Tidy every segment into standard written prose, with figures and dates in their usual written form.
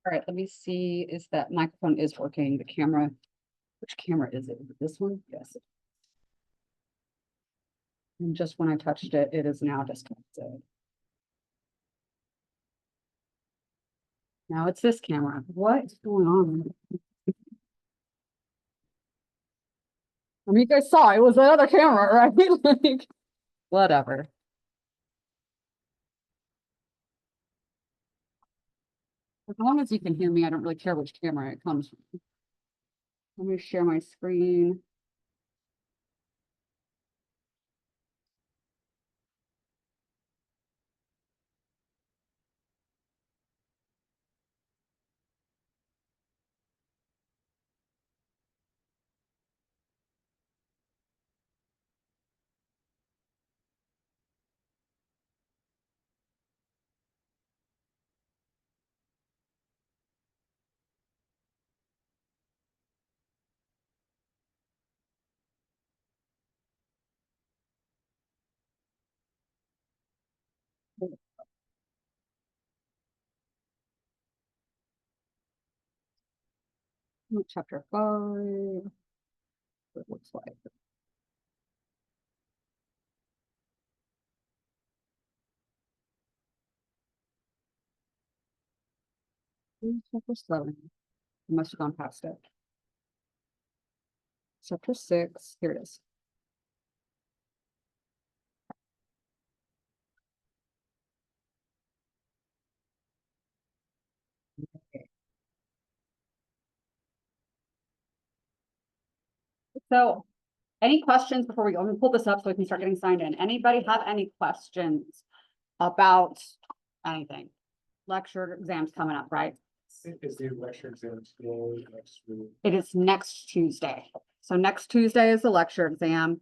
All right, let me see, is that microphone is working, the camera, which camera is it? Is it this one? Yes. And just when I touched it, it is now disconnected. Now it's this camera. What is going on? I mean, you guys saw it was another camera, right? Like, whatever. As long as you can hear me, I don't really care which camera it comes from. Let me share my screen. Chapter 5. It looks like. Chapter 7. I must have gone past it. Chapter 6. Here it is. Okay. So, any questions before we go? I'm gonna pull this up so we can start getting signed in. Anybody have any questions about anything? Lecture exams coming up, right? Is the lecture exam still next week? It is next Tuesday. So next Tuesday is the lecture exam.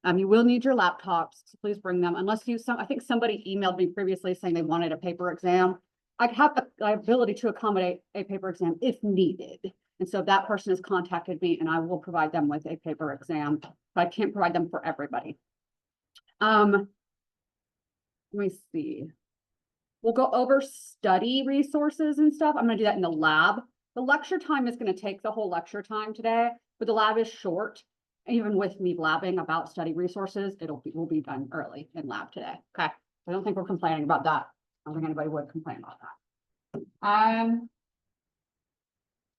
You will need your laptops, so please bring them unless I think somebody emailed me previously saying they wanted a paper exam. I have the ability to accommodate a paper exam if needed. And so that person has contacted me and I will provide them with a paper exam, but I can't provide them for everybody. Let me see. We'll go over study resources and stuff. I'm going to do that in the lab. The lecture time is going to take the whole lecture time today, but the lab is short. Even with me blabbing about study resources, we'll be done early in lab today. Okay. I don't think we're complaining about that. I don't think anybody would complain about that.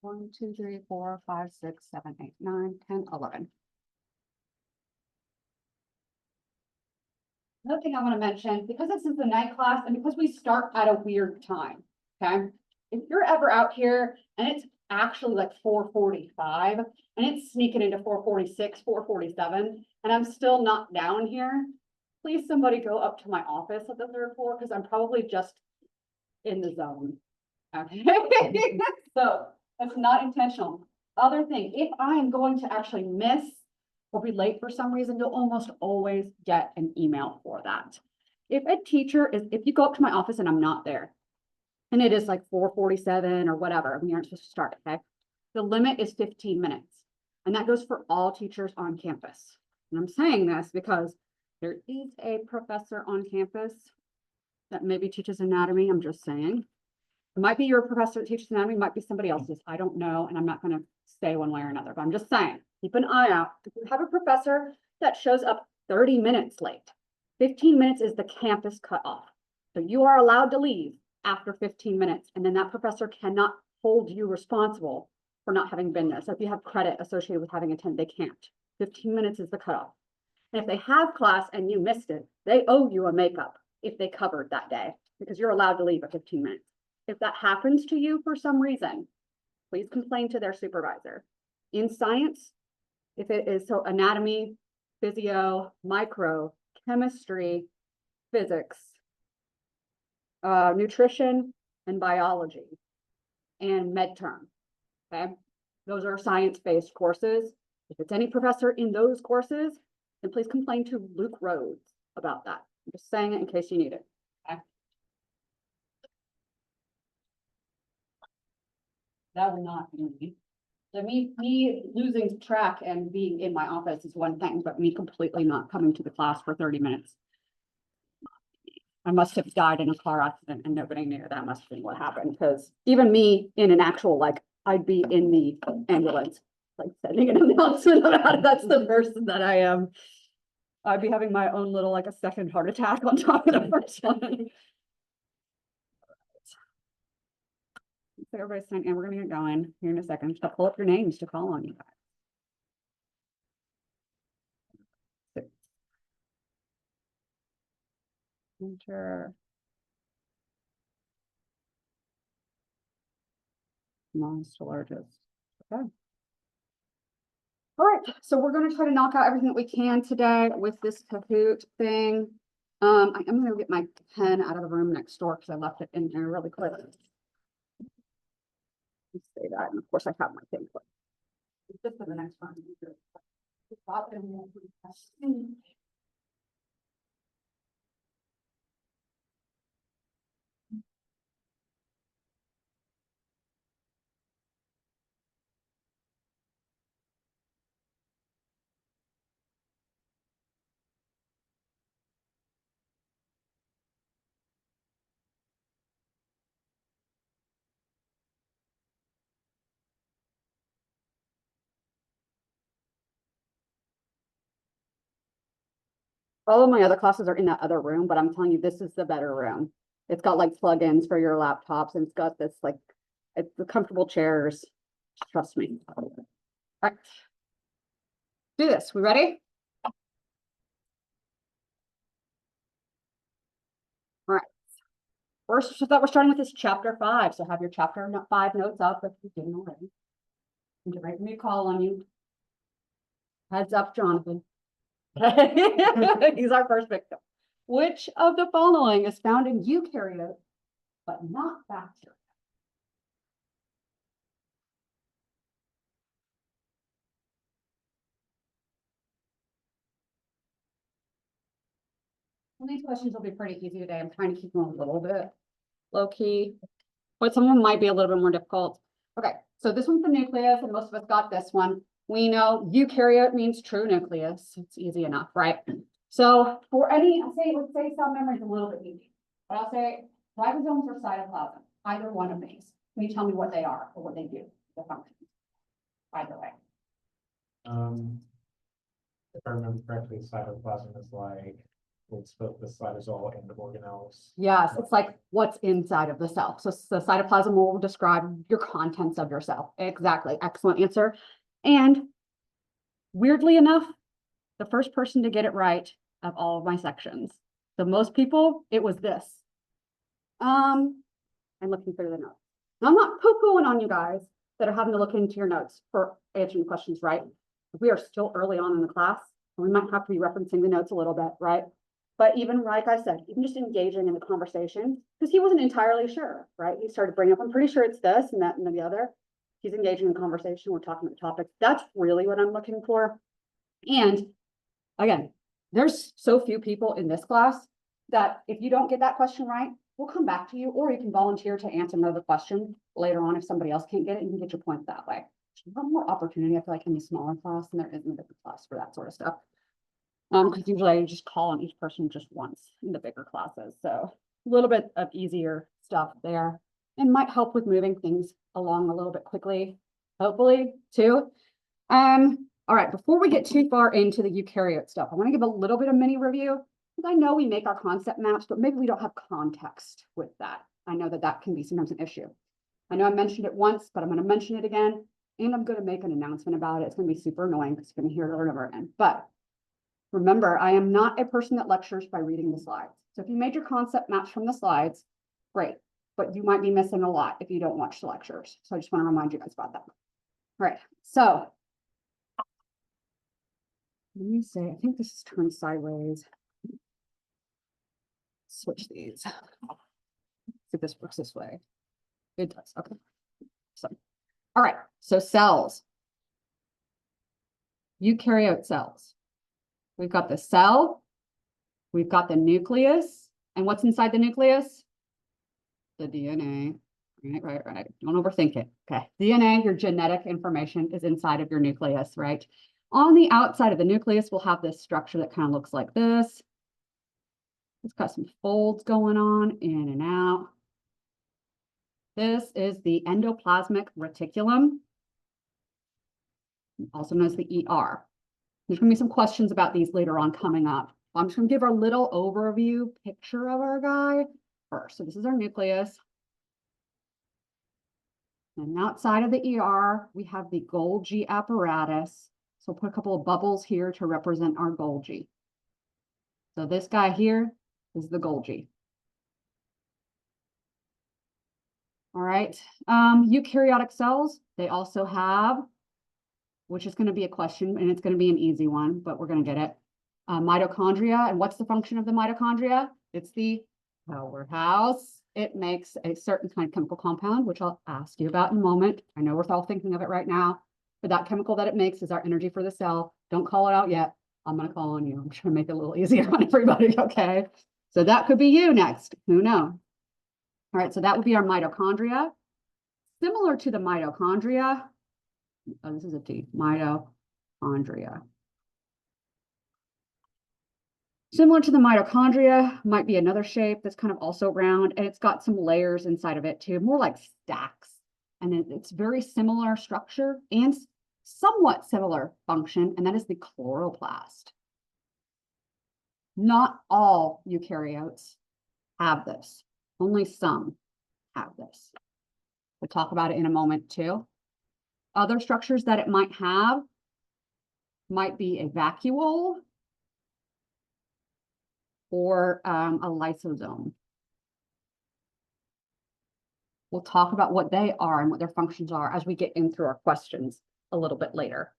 1, 2, 3, 4, 5, 6, 7, 8, 9, 10, 11. Another thing I want to mention, because this is the night class and because we start at a weird time, okay? If you're ever out here and it's actually like 4:45 and it's sneaking into 4:46, 4:47, and I'm still not down here, please somebody go up to my office at the 3rd floor because I'm probably just in the zone. Okay. So that's not intentional. Other thing, if I am going to actually miss or be late for some reason, you'll almost always get an email for that. If you go up to my office and I'm not there, and it is like 4:47 or whatever, we aren't supposed to start, okay? The limit is 15 minutes, and that goes for all teachers on campus. And I'm saying this because there is a professor on campus that maybe teaches anatomy, I'm just saying. It might be your professor that teaches anatomy, might be somebody else's, I don't know, and I'm not gonna say one way or another, but I'm just saying, keep an eye out. If you have a professor that shows up 30 minutes late, 15 minutes is the campus cutoff. So you are allowed to leave after 15 minutes, and then that professor cannot hold you responsible for not having been there. So if you have credit associated with having attended, they can't. 15 minutes is the cutoff. And if they have class and you missed it, they owe you a makeup if they covered that day, because you're allowed to leave at 15 minutes. If that happens to you for some reason, please complain to their supervisor. In science, if it is so anatomy, physio, micro, chemistry, physics, nutrition, and biology, and med-term, okay? Those are science-based courses. If it's any professor in those courses, then please complain to Luke Rhodes about that. I'm just saying it in case you need it, okay? That will not be me. So me losing track and being in my office is one thing, but me completely not coming to the class for 30 minutes. I must have died in a car accident and nobody knew. That must have been what happened, because even me in an actual, like, I'd be in the ambulance, like sending an announcement about it. That's the person that I am. I'd be having my own little, like, a second heart attack on top of the first one. So everybody's saying, and we're gonna get going here in a second. Just pull up your names to call on you guys. Enter. Smallest to largest. Okay. All right, so we're gonna try to knock out everything that we can today with this Kahoot thing. I'm gonna get my pen out of the room next door because I left it in there really quick. Let's say that, and of course I have my thing. Just for the next one. All of my other classes are in that other room, but I'm telling you, this is the better room. It's got like plugins for your laptops, and it's got this like, it's the comfortable chairs. Trust me. All right. Do this. We ready? All right. First, I thought we're starting with this chapter 5. So have your chapter 5 notes up if you didn't already. And get ready for me to call on you. Heads up, Jonathan. He's our first victim. Which of the following is found in eukaryote, but not bacteria? Well, these questions will be pretty easy today. I'm trying to keep them a little bit low key, but some of them might be a little bit more difficult. Okay, so this one's the nucleus, and most of us got this one. We know eukaryote means true nucleus. It's easy enough, right? So for any, let's say cell memory is a little bit easy, but I'll say ribosomes or cytoplasm, either one of these. Can you tell me what they are or what they do, the function? Either way. If I remember correctly, cytoplasm is like, it's both the cytosol and the organelles. Yes, it's like what's inside of the cell. So the cytoplasm will describe your contents of your cell. Exactly. Excellent answer. And weirdly enough, the first person to get it right of all of my sections. So most people, it was this. I'm looking through the notes. Now, I'm not poo-pooing on you guys that are having to look into your notes for answering questions, right? We are still early on in the class, and we might have to be referencing the notes a little bit, right? But even like I said, even just engaging in the conversation, because he wasn't entirely sure, right? He started bringing up, I'm pretty sure it's this and that and the other. He's engaging in conversation. We're talking about topics. That's really what I'm looking for. And again, there's so few people in this class that if you don't get that question right, we'll come back to you, or you can volunteer to answer another question later on if somebody else can't get it. You can get your point that way. You have more opportunity, I feel like, in the smaller class than there is in the bigger class for that sort of stuff. Because usually I just call on each person just once in the bigger classes. So a little bit of easier stuff there, and might help with moving things along a little bit quickly, hopefully too. All right, before we get too far into the eukaryote stuff, I want to give a little bit of mini review, because I know we make our concept maps, but maybe we don't have context with that. I know that that can be sometimes an issue. I know I mentioned it once, but I'm going to mention it again, and I'm going to make an announcement about it. It's going to be super annoying because you're going to hear it over and over again. But remember, I am not a person that lectures by reading the slides. So if you made your concept maps from the slides, great, but you might be missing a lot if you don't watch the lectures. So I just want to remind you guys about that. All right, so let me say, I think this is turned sideways. Switch these. See if this works this way. It does, okay. So, all right, so cells. Eukaryote cells. We've got the cell, we've got the nucleus, and what's inside the nucleus? The DNA. Right. Don't overthink it. Okay. DNA, your genetic information, is inside of your nucleus, right? On the outside of the nucleus, we'll have this structure that kind of looks like this. It's got some folds going on in and out. This is the endoplasmic reticulum, also known as the ER. There's going to be some questions about these later on coming up. I'm just going to give our little overview picture of our guy first. So this is our nucleus. And outside of the ER, we have the Golgi apparatus. So we'll put a couple of bubbles here to represent our Golgi. So this guy here is the Golgi. All right. Eukaryotic cells, they also have, which is going to be a question, and it's going to be an easy one, but we're going to get it. Mitochondria. And what's the function of the mitochondria? It's the powerhouse. It makes a certain kind of chemical compound, which I'll ask you about in a moment. I know we're all thinking of it right now, but that chemical that it makes is our energy for the cell. Don't call it out yet. I'm going to call on you. I'm trying to make it a little easier on everybody. Okay. So that could be you next. Who knows? All right. So that would be our mitochondria. Similar to the mitochondria. Oh, this is a T. Mitochondria. Similar to the mitochondria, might be another shape that's kind of also round, and it's got some layers inside of it too, more like stacks. And then it's very similar structure and somewhat similar function, and that is the chloroplast. Not all eukaryotes have this. Only some have this. We'll talk about it in a moment too. Other structures that it might have might be a vacuole or a lysosome. We'll talk about what they are and what their functions are as we get in through our questions a little bit later.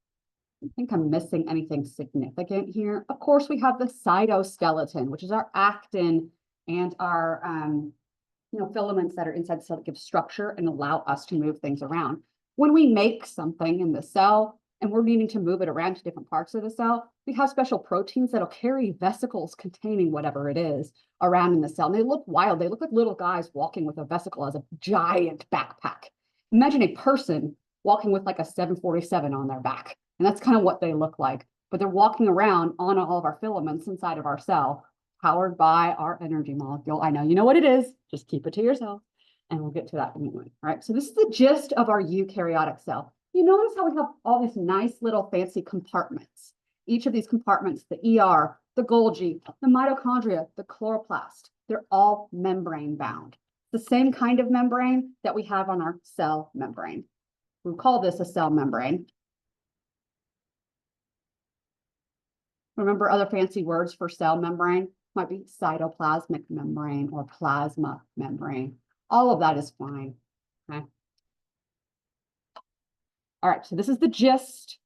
I think I'm missing anything significant here. Of course, we have the cytoskeleton, which is our actin and our filaments that are inside the cell that give structure and allow us to move things around. When we make something in the cell and we're needing to move it around to different parts of the cell, we have special proteins that'll carry vesicles containing whatever it is around in the cell. And they look wild. They look like little guys walking with a vesicle as a giant backpack. Imagine a person walking with like a 747 on their back. And that's kind of what they look like. But they're walking around on all of our filaments inside of our cell, powered by our energy molecule. I know you know what it is. Just keep it to yourself. And we'll get to that in a moment. All right. So this is the gist of our eukaryotic cell. You notice how we have all these nice little fancy compartments. Each of these compartments, the ER, the Golgi, the mitochondria, the chloroplast, they're all membrane bound. The same kind of membrane that we have on our cell membrane. We call this a cell membrane. Remember other fancy words for cell membrane? Might be cytoplasmic membrane or plasma membrane. All of that is fine. Okay. All right, so this is the gist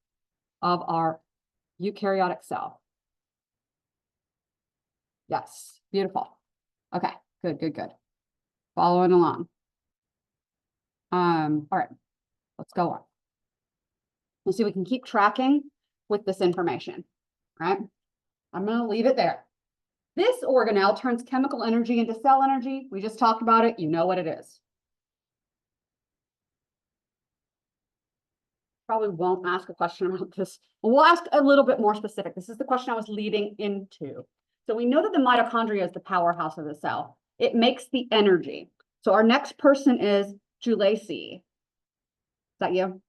of our eukaryotic cell. Yes, beautiful. Okay, good, good, good. Following along. All right, let's go on. Let's see if we can keep tracking with this information, right? I'm going to leave it there. This organelle turns chemical energy into cell energy. We just talked about it. You know what it is. Probably won't ask a question about this. We'll ask a little bit more specific. This is the question I was leading into. So we know that the mitochondria is the powerhouse of the cell. It makes the energy. So our next person is Julesi. Is that you?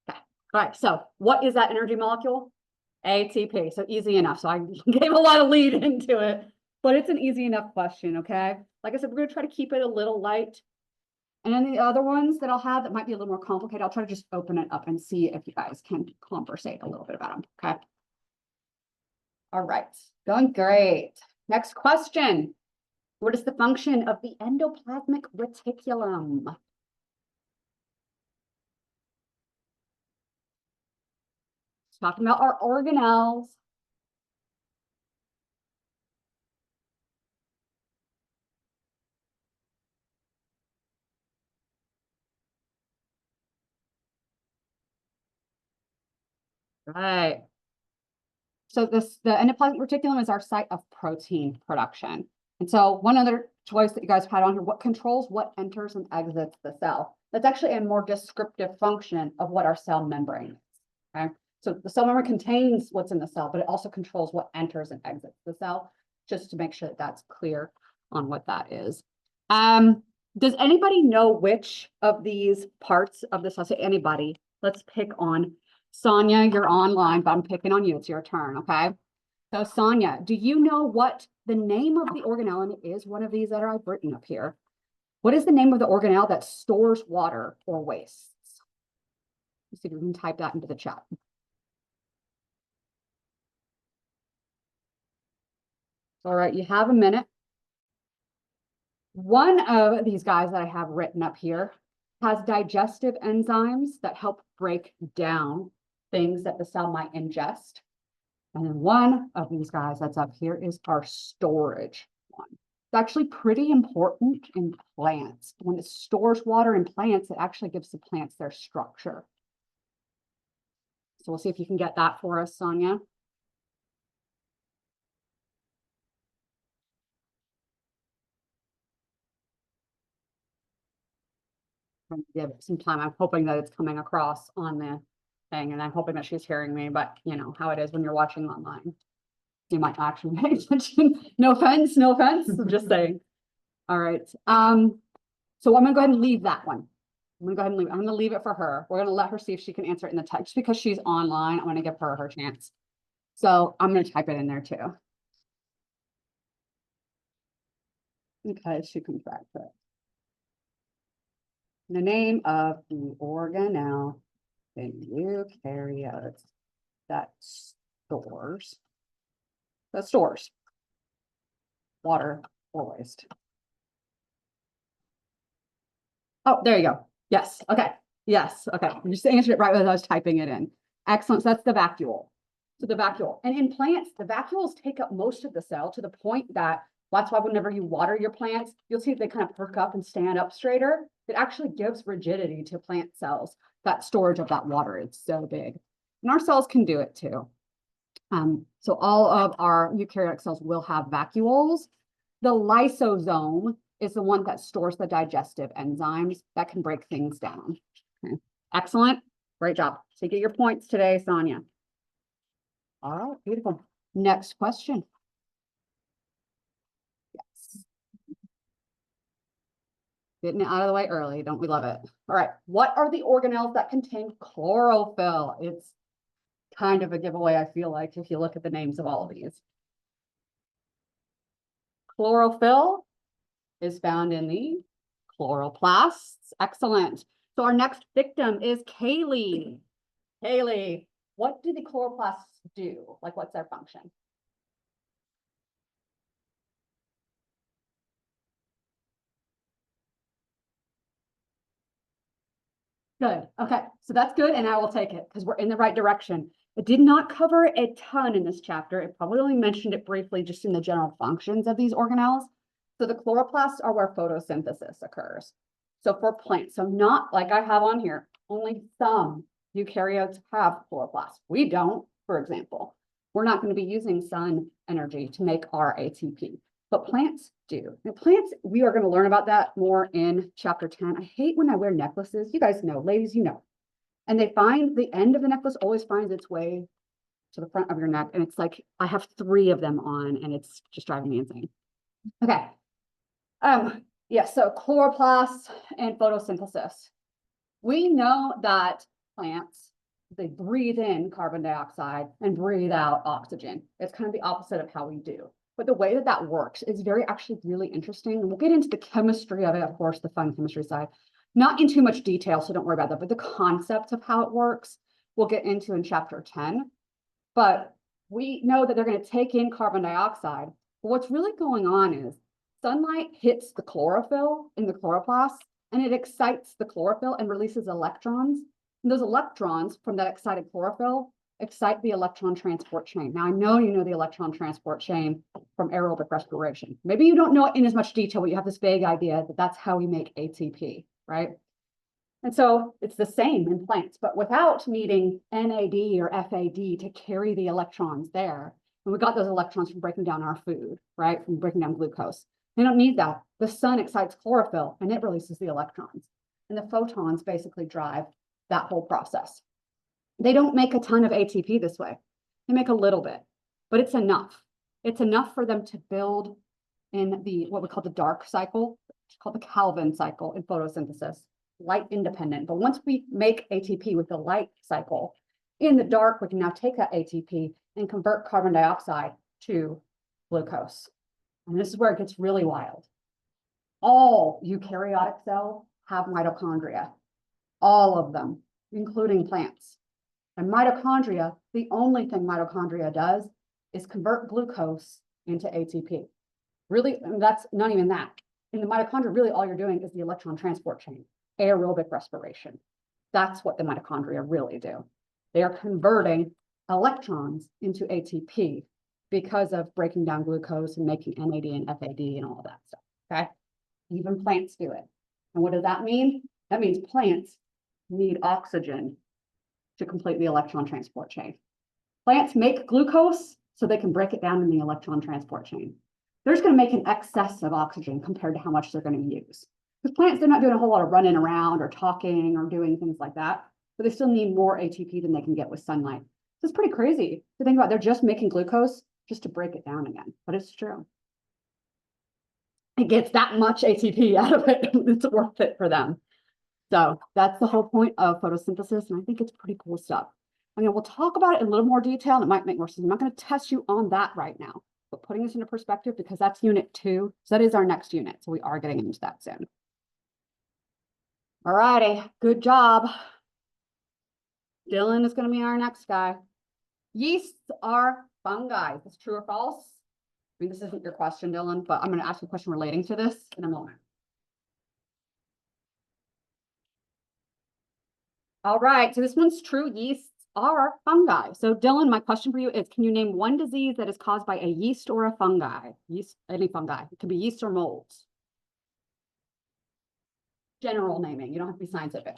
Okay. All right. So what is that energy molecule? ATP. So easy enough. So I gave a lot of lead into it, but it's an easy enough question. Okay. Like I said, we're going to try to keep it a little light. And then the other ones that I'll have that might be a little more complicated, I'll try to just open it up and see if you guys can conversate a little bit about them. Okay. All right. Going great. Next question. What is the function of the endoplasmic reticulum? Talking about our organelles. Right. So the endoplasmic reticulum is our site of protein production. And so one other choice that you guys had on here, what controls what enters and exits the cell? That's actually a more descriptive function of what our cell membrane is. Okay. So the cell membrane contains what's in the cell, but it also controls what enters and exits the cell. just to make sure that that's clear on what that is. Does anybody know which of these parts of this? I'll say anybody. Let's pick on Sonia. You're online, but I'm picking on you. It's your turn, okay? So Sonia, do you know what the name of the organelle, and it is one of these that I've written up here. What is the name of the organelle that stores water or wastes? Let's see if we can type that into the chat. All right, you have a minute. One of these guys that I have written up here has digestive enzymes that help break down things that the cell might ingest. And then one of these guys that's up here is our storage one. It's actually pretty important in plants. When it stores water in plants, it actually gives the plants their structure. So we'll see if you can get that for us, Sonia. Give it some time. I'm hoping that it's coming across on the thing, and I'm hoping that she's hearing me, but you know how it is when you're watching online. You might not actually pay attention. No offense, no offense. I'm just saying. All right. So I'm gonna go ahead and leave that one. I'm gonna leave it for her. We're gonna let her see if she can answer it in the text because she's online. I'm gonna give her chance. So I'm gonna type it in there too. Okay, she comes back to it. The name of the organelle in eukaryotes that stores water or waste. Oh, there you go. Yes. Okay. Yes. Okay. You just answered it right as I was typing it in. Excellent. So that's the vacuole. So the vacuole. And in plants, the vacuoles take up most of the cell to the point that that's why whenever you water your plants, you'll see they kind of perk up and stand up straighter. It actually gives rigidity to plant cells. That storage of that water is so big. And our cells can do it too. So all of our eukaryotic cells will have vacuoles. The lysosome is the one that stores the digestive enzymes that can break things down. Okay. Excellent. Great job. So you get your points today, Sonia. All right, beautiful. Next question. Yes. Getting it out of the way early. Don't we love it? All right. What are the organelles that contain chlorophyll? It's kind of a giveaway, I feel like, if you look at the names of all of these. Chlorophyll is found in the chloroplasts. Excellent. So our next victim is Kaylee. Kaylee, what do the chloroplasts do? Like, what's their function? Good. Okay. So that's good. And I will take it because we're in the right direction. It did not cover a ton in this chapter. It probably only mentioned it briefly just in the general functions of these organelles. So the chloroplasts are where photosynthesis occurs. So for plants, so not like I have on here, only some eukaryotes have chloroplasts. We don't, for example. We're not going to be using sun energy to make our ATP, but plants do. And plants, we are going to learn about that more in chapter 10. I hate when I wear necklaces. You guys know, ladies, you know. And they find the end of the necklace always finds its way to the front of your neck. And it's like, I have 3 of them on and it's just driving me insane. Okay. Yeah, so chloroplasts and photosynthesis. We know that plants, they breathe in carbon dioxide and breathe out oxygen. It's kind of the opposite of how we do. But the way that that works is actually really interesting. And we'll get into the chemistry of it, of course, the fun chemistry side. Not in too much detail, so don't worry about that. But the concept of how it works, we'll get into in chapter 10. But we know that they're going to take in carbon dioxide. But what's really going on is sunlight hits the chlorophyll in the chloroplast, and it excites the chlorophyll and releases electrons. And those electrons from that excited chlorophyll excite the electron transport chain. Now, I know you know the electron transport chain from aerobic respiration. Maybe you don't know it in as much detail, but you have this vague idea that that's how we make ATP, right? And so it's the same in plants, but without needing NAD or FAD to carry the electrons there. And we got those electrons from breaking down our food, right? From breaking down glucose. They don't need that. The sun excites chlorophyll and it releases the electrons. And the photons basically drive that whole process. They don't make a ton of ATP this way. They make a little bit, but it's enough. It's enough for them to build in the, what we call the dark cycle. It's called the Calvin cycle in photosynthesis, light independent. But once we make ATP with the light cycle, in the dark, we can now take that ATP and convert carbon dioxide to glucose. And this is where it gets really wild. All eukaryotic cells have mitochondria, all of them, including plants. And mitochondria, the only thing mitochondria does is convert glucose into ATP. Really, that's not even that. In the mitochondria, really all you're doing is the electron transport chain, aerobic respiration. That's what the mitochondria really do. They are converting electrons into ATP because of breaking down glucose and making NAD and FAD and all of that stuff, okay? Even plants do it. And what does that mean? That means plants need oxygen to complete the electron transport chain. Plants make glucose so they can break it down in the electron transport chain. They're just going to make an excess of oxygen compared to how much they're going to use. Because plants, they're not doing a whole lot of running around or talking or doing things like that, but they still need more ATP than they can get with sunlight. So it's pretty crazy to think about. They're just making glucose just to break it down again, but it's true. It gets that much ATP out of it. It's worth it for them. So that's the whole point of photosynthesis. And I think it's pretty cool stuff. I mean, we'll talk about it in a little more detail and it might make more sense. I'm not going to test you on that right now, but putting this into perspective because that's unit 2. So that is our next unit. So we are getting into that soon. All righty. Good job. Dylan is going to be our next guy. Yeasts are fungi. Is this true or false? I mean, this isn't your question, Dylan, but I'm going to ask you a question relating to this in a moment. All right, so this one's true. Yeasts are fungi. So Dylan, my question for you is, can you name one disease that is caused by a yeast or a fungi? Yeast, any fungi. It could be yeast or molds. General naming. You don't have to be scientific.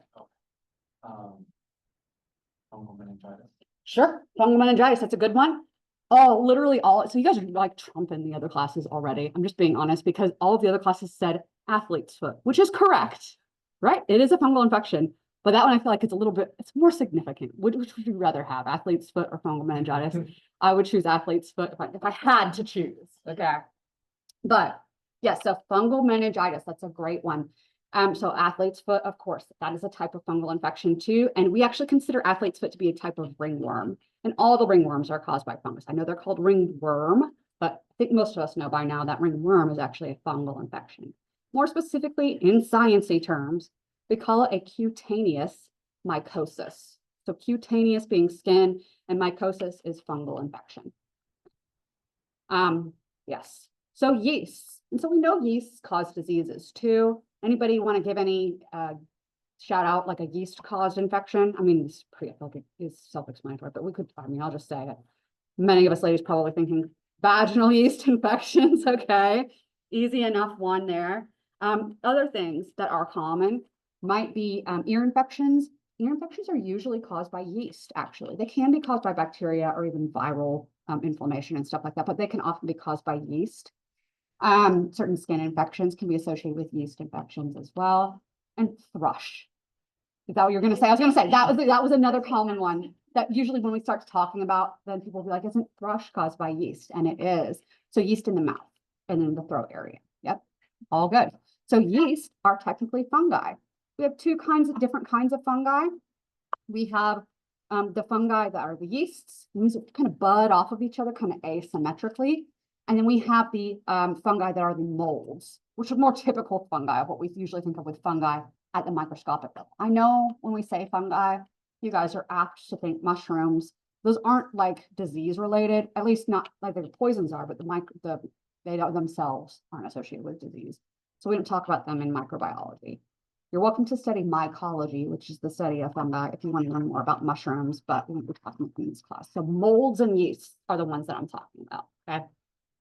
Fungal meningitis. Sure, fungal meningitis. That's a good one. Oh, literally all. So you guys are like trumping the other classes already. I'm just being honest because all of the other classes said athlete's foot, which is correct, right? It is a fungal infection, but that one I feel like it's a little bit, it's more significant. Which would you rather have, athlete's foot or fungal meningitis? I would choose athlete's foot if I had to choose. Okay, but yes, so fungal meningitis. That's a great one. So athlete's foot, of course, that is a type of fungal infection too. And we actually consider athlete's foot to be a type of ringworm. And all the ringworms are caused by fungus. I know they're called ringworm, but I think most of us know by now that ringworm is actually a fungal infection. More specifically, in sciencey terms, we call it a cutaneous mycosis. So cutaneous being skin and mycosis is fungal infection. Yes, so yeasts. And so we know yeasts cause diseases too. Anybody want to give any shout out like a yeast caused infection? I mean, it's pretty, I feel like it is self-explanatory, but we could, I mean, I'll just say it. Many of us ladies probably thinking vaginal yeast infections. Okay, easy enough one there. Other things that are common might be ear infections. Ear infections are usually caused by yeast, actually. They can be caused by bacteria or even viral inflammation and stuff like that, but they can often be caused by yeast. Certain skin infections can be associated with yeast infections as well. And thrush. Is that what you're going to say? I was going to say that was another common one that usually when we start talking about, then people will be like, isn't thrush caused by yeast? And it is. So yeast in the mouth and in the throat area. Yep, all good. So yeast are technically fungi. We have different kinds of fungi. We have the fungi that are the yeasts. These kind of bud off of each other kind of asymmetrically. And then we have the fungi that are the molds, which are more typical fungi of what we usually think of with fungi at the microscopic level. I know when we say fungi, you guys are apt to think mushrooms. Those aren't like disease related, at least not like the poisons are, but they themselves aren't associated with disease. So we don't talk about them in microbiology. You're welcome to study mycology, which is the study of fungi, if you want to learn more about mushrooms, but we won't be talking about in this class. So molds and yeasts are the ones that I'm talking about, okay?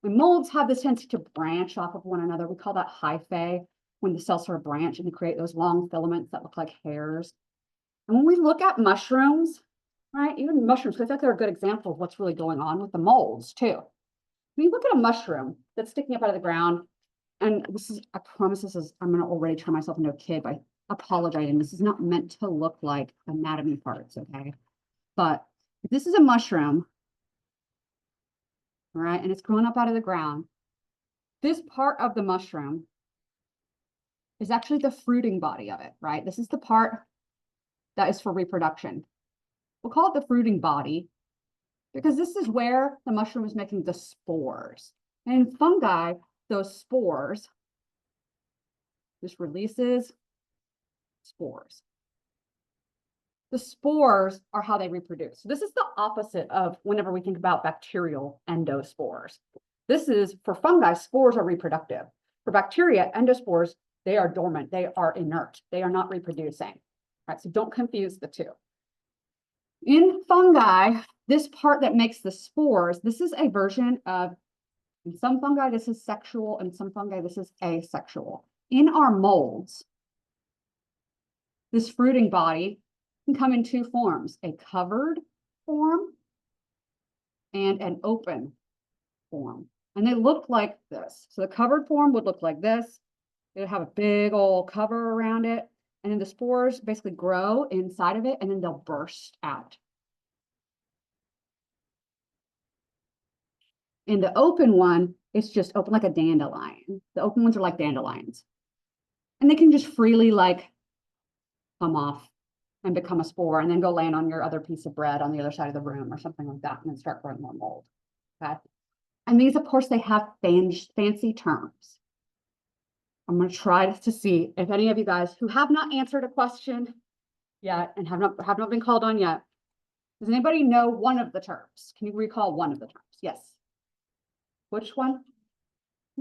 When molds have this tendency to branch off of one another, we call that hyphae, when the cells sort of branch and create those long filaments that look like hairs. And when we look at mushrooms, right, even mushrooms, because I think they're a good example of what's really going on with the molds too. When you look at a mushroom that's sticking up out of the ground, and this is, I promise this is, I'm going to already turn myself into a kid by apologizing. This is not meant to look like anatomy parts, okay? But if this is a mushroom, right? And it's growing up out of the ground. This part of the mushroom is actually the fruiting body of it, right? This is the part that is for reproduction. We'll call it the fruiting body because this is where the mushroom is making the spores. And in fungi, those spores, this releases spores. The spores are how they reproduce. So this is the opposite of whenever we think about bacterial endospores. This is, for fungi, spores are reproductive. For bacteria, endospores, they are dormant, they are inert, they are not reproducing. Right, so don't confuse the two. In fungi, this part that makes the spores, this is a version of, in some fungi, this is sexual, and some fungi, this is asexual. In our molds, this fruiting body can come in two forms, a covered form and an open form. And they look like this. So the covered form would look like this. It would have a big old cover around it. And then the spores basically grow inside of it and then they'll burst out. In the open one, it's just open like a dandelion. The open ones are like dandelions. And they can just freely like come off and become a spore and then go land on your other piece of bread on the other side of the room or something like that and then start growing more mold. Okay. And these, of course, they have fancy terms. I'm going to try to see if any of you guys who have not answered a question yet and have not been called on yet, does anybody know one of the terms? Can you recall one of the terms? Yes. Which one?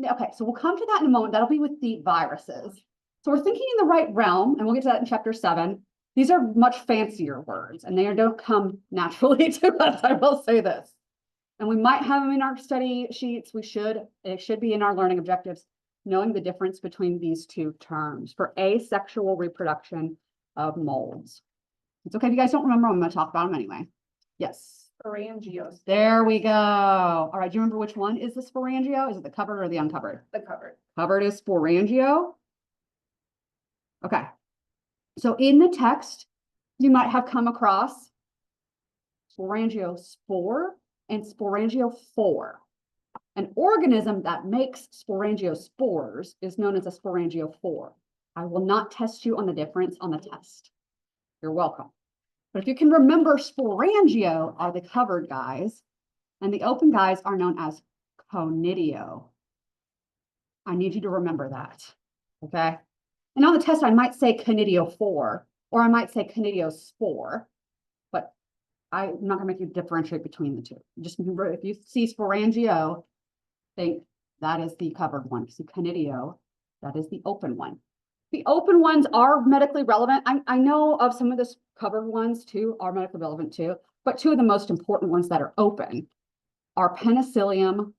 Okay, so we'll come to that in a moment. That'll be with the viruses. So we're thinking in the right realm, and we'll get to that in chapter 7. These are much fancier words, and they don't come naturally to us, I will say this. And we might have them in our study sheets. It should be in our learning objectives, knowing the difference between these two terms for asexual reproduction of molds. It's okay if you guys don't remember, I'm going to talk about them anyway. Yes. Sporangios. There we go. All right, do you remember which one is the sporangio? Is it the covered or the uncovered? The covered. Covered is sporangio. Okay. So in the text, you might have come across sporangiospore and sporangiophore. An organism that makes sporangiospores is known as a sporangiophore. I will not test you on the difference on the test. You're welcome. But if you can remember, sporangio are the covered guys, and the open guys are known as conidio. I need you to remember that, okay? And on the test, I might say conidiophore, or I might say conidiospore, but I'm not gonna make you differentiate between the two. Just remember, if you see sporangio, think that is the covered one. If you see conidio, that is the open one. The open ones are medically relevant. I know of some of the covered ones too are medically relevant too, but two of the most important ones that are open are penicillium,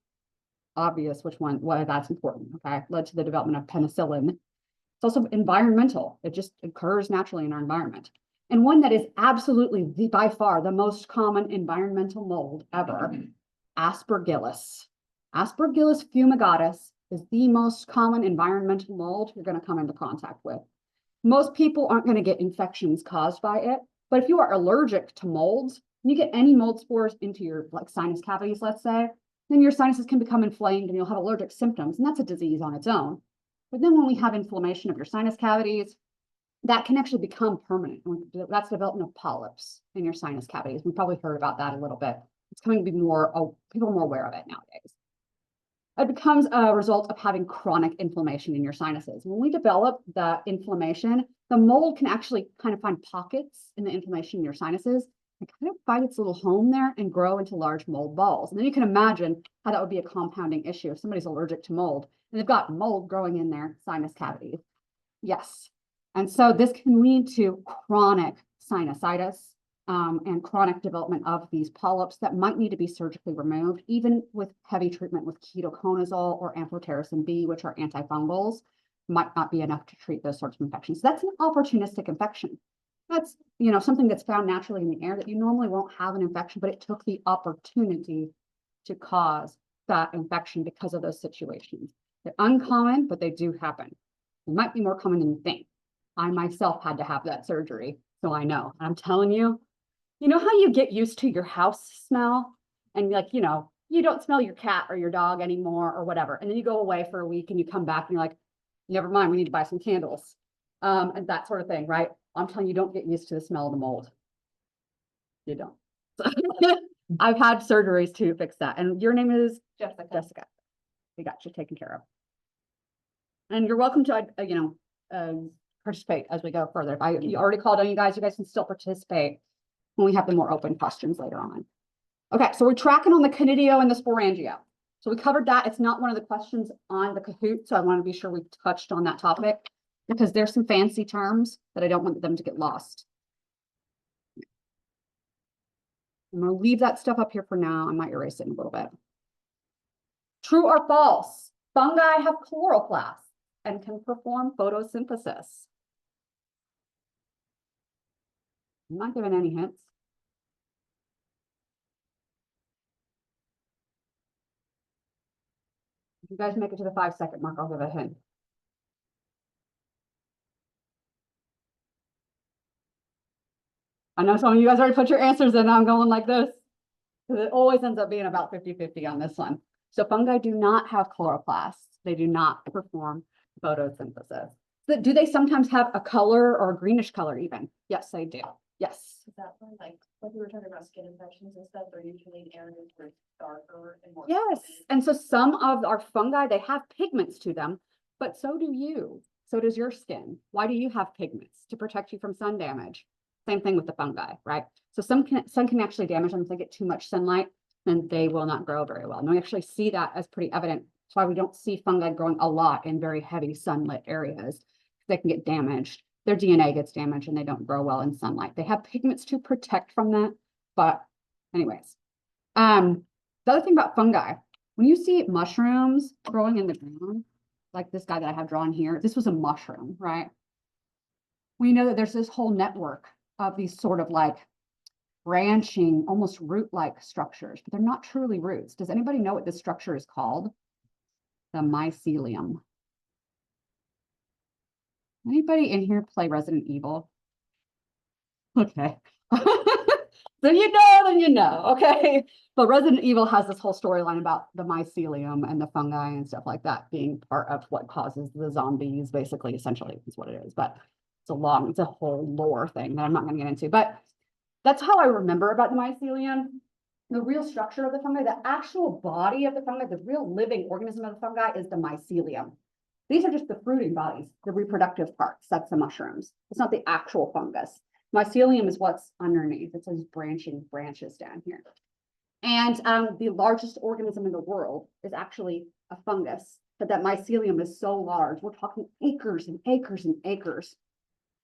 obvious why that's important, okay? Led to the development of penicillin. It's also environmental. It just occurs naturally in our environment. And one that is absolutely by far the most common environmental mold ever, Aspergillus. Aspergillus fumigatus is the most common environmental mold you're going to come into contact with. Most people aren't going to get infections caused by it, but if you are allergic to molds, and you get any mold spores into your sinus cavities, let's say, then your sinuses can become inflamed and you'll have allergic symptoms, and that's a disease on its own. But then when we have inflammation of your sinus cavities, that can actually become permanent. That's the development of polyps in your sinus cavities. We've probably heard about that a little bit. It's coming to be people are more aware of it nowadays. It becomes a result of having chronic inflammation in your sinuses. When we develop the inflammation, the mold can actually kind of find pockets in the inflammation in your sinuses and kind of find its little home there and grow into large mold balls. And then you can imagine how that would be a compounding issue if somebody's allergic to mold and they've got mold growing in their sinus cavities. Yes. And so this can lead to chronic sinusitis, and chronic development of these polyps that might need to be surgically removed, even with heavy treatment with ketoconazole or amphotericin B, which are antifungals, might not be enough to treat those sorts of infections. So that's an opportunistic infection. That's, something that's found naturally in the air that you normally won't have an infection, but it took the opportunity to cause that infection because of those situations. They're uncommon, but they do happen. They might be more common than you think. I myself had to have that surgery, so I know. I'm telling you, you know how you get used to your house smell and you don't smell your cat or your dog anymore or whatever. And then you go away for a week and you come back and you're like, never mind, we need to buy some candles. And that sort of thing, right? I'm telling you, don't get used to the smell of the mold. You don't. I've had surgeries to fix that. And your name is Jessica. Jessica. We got you taken care of. And you're welcome to, participate as we go further. If you already called on you guys can still participate when we have the more open questions later on. Okay, so we're tracking on the conidio and the sporangio. So we covered that. It's not one of the questions on the Kahoot, so I want to be sure we touched on that topic because there's some fancy terms that I don't want them to get lost. I'm going to leave that stuff up here for now. I might erase it in a little bit. True or false? Fungi have chloroplasts and can perform photosynthesis. I'm not giving any hints. If you guys make it to the 5-second mark, I'll give a hint. I know some of you guys already put your answers in. I'm going like this. Because it always ends up being about 50-50 on this one. So fungi do not have chloroplasts. They do not perform photosynthesis. So do they sometimes have a color or a greenish color even? Yes, they do. Yes. Is that one like we were talking about skin infections and stuff, they're usually in areas where it's darker and more. Yes. And so some of our fungi, they have pigments to them, but so do you. So does your skin. Why do you have pigments? To protect you from sun damage. Same thing with the fungi, right? So sun can actually damage them if they get too much sunlight, then they will not grow very well. And we actually see that as pretty evident. That's why we don't see fungi growing a lot in very heavy sunlit areas. They can get damaged. Their DNA gets damaged and they don't grow well in sunlight. They have pigments to protect from that. But anyways, the other thing about fungi, when you see mushrooms growing in the ground, like this guy that I have drawn here, this was a mushroom, right? We know that there's this whole network of these sort of like branching, almost root-like structures, but they're not truly roots. Does anybody know what this structure is called? The mycelium. Anybody in here play Resident Evil? Okay. So you know, then you know, okay. But Resident Evil has this whole storyline about the mycelium and the fungi and stuff like that being part of what causes the zombies, basically, essentially, is what it is. But it's a whole lore thing that I'm not going to get into. But that's how I remember about the mycelium. The real structure of the fungi, the actual body of the fungi, the real living organism of the fungi is the mycelium. These are just the fruiting bodies, the reproductive parts. That's the mushrooms. It's not the actual fungus. Mycelium is what's underneath. It's those branching branches down here. And the largest organism in the world is actually a fungus, but that mycelium is so large. We're talking acres and acres and acres.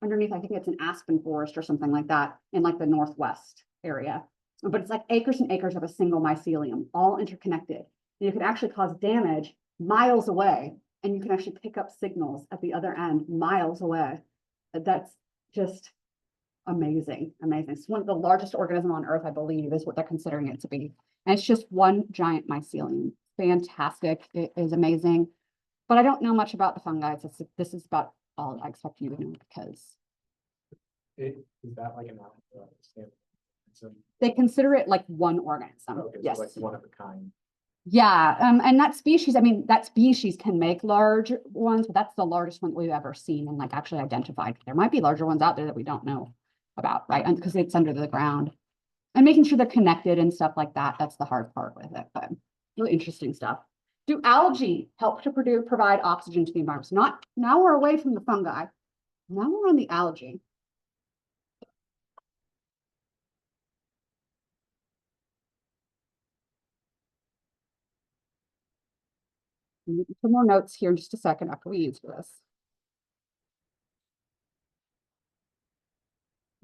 Underneath, I think it's an aspen forest or something like that in like the Northwest area. But it's like acres and acres of a single mycelium, all interconnected. And you can actually cause damage miles away, and you can actually pick up signals at the other end miles away. That's just amazing, amazing. It's one of the largest organisms on Earth, I believe, is what they're considering it to be. And it's just one giant mycelium. Fantastic. It is amazing. But I don't know much about the fungi. This is about all I expect you to know because Is that like an so, they consider it like one organism. okay, so Yes. like one of a kind. Yeah. And that species, I mean, that species can make large ones, but that's the largest one that we've ever seen and like actually identified. There might be larger ones out there that we don't know about, right? And because it's under the ground and making sure they're connected and stuff like that. That's the hard part with it, but really interesting stuff. Do algae help to provide oxygen to the environment? So now we're away from the fungi. Now we're on the algae. Some more notes here in just a second after we answer this.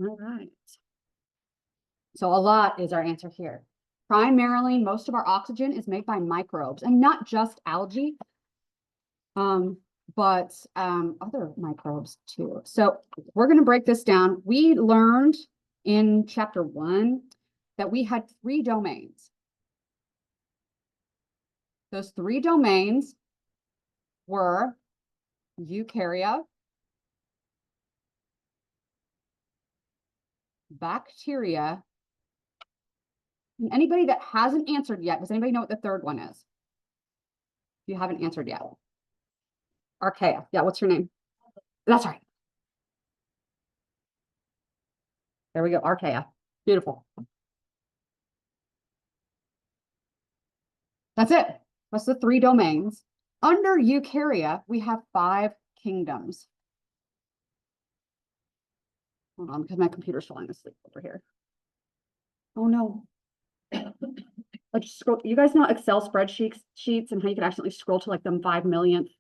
All right. So a lot is our answer here. Primarily, most of our oxygen is made by microbes and not just algae, but other microbes too. So we're going to break this down. We learned in chapter 1 that we had 3 domains. Those 3 domains were eukarya, bacteria, And anybody that hasn't answered yet, does anybody know what the third one is? You haven't answered yet. Archaea. Yeah, what's your name? That's right. There we go, Archaea. Beautiful. That's it. That's the 3 domains. Under Eukarya, we have 5 kingdoms. Hold on, because my computer's falling asleep over here. Oh no. I just scroll. You guys know Excel spreadsheets and how you can accidentally scroll to like them 5 millionth.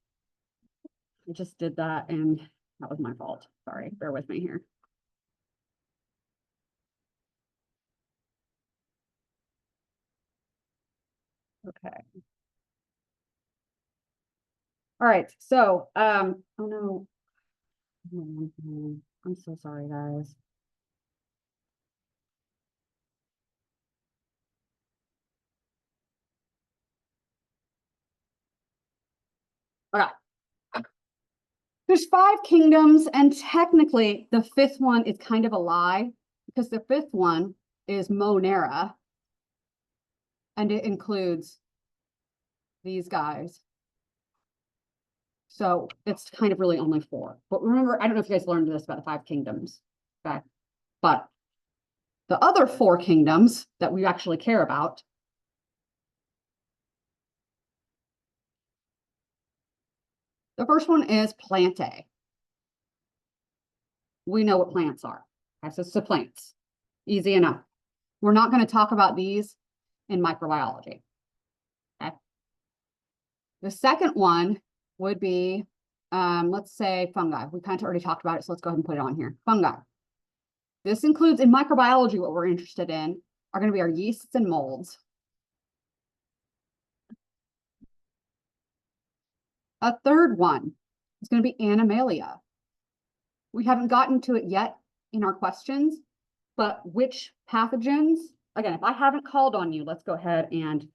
I just did that and that was my fault. Sorry, bear with me here. Okay. All right, so oh no. I'm so sorry, guys. Okay. There's 5 kingdoms, and technically the 5th one is kind of a lie because the 5th one is Monera, and it includes these guys. So it's kind of really only 4. But remember, I don't know if you guys learned this about the 5 kingdoms, okay? But the other 4 kingdoms that we actually care about, the first one is Plantae. We know what plants are. Okay, so it's the plants. Easy enough. We're not going to talk about these in microbiology. Okay. The second one would be, let's say fungi. We kind of already talked about it, so let's go ahead and put it on here. Fungi. This includes in microbiology, what we're interested in are going to be our yeasts and molds. A third one is going to be Animalia. We haven't gotten to it yet in our questions, but which pathogens, again, if I haven't called on you, let's go ahead and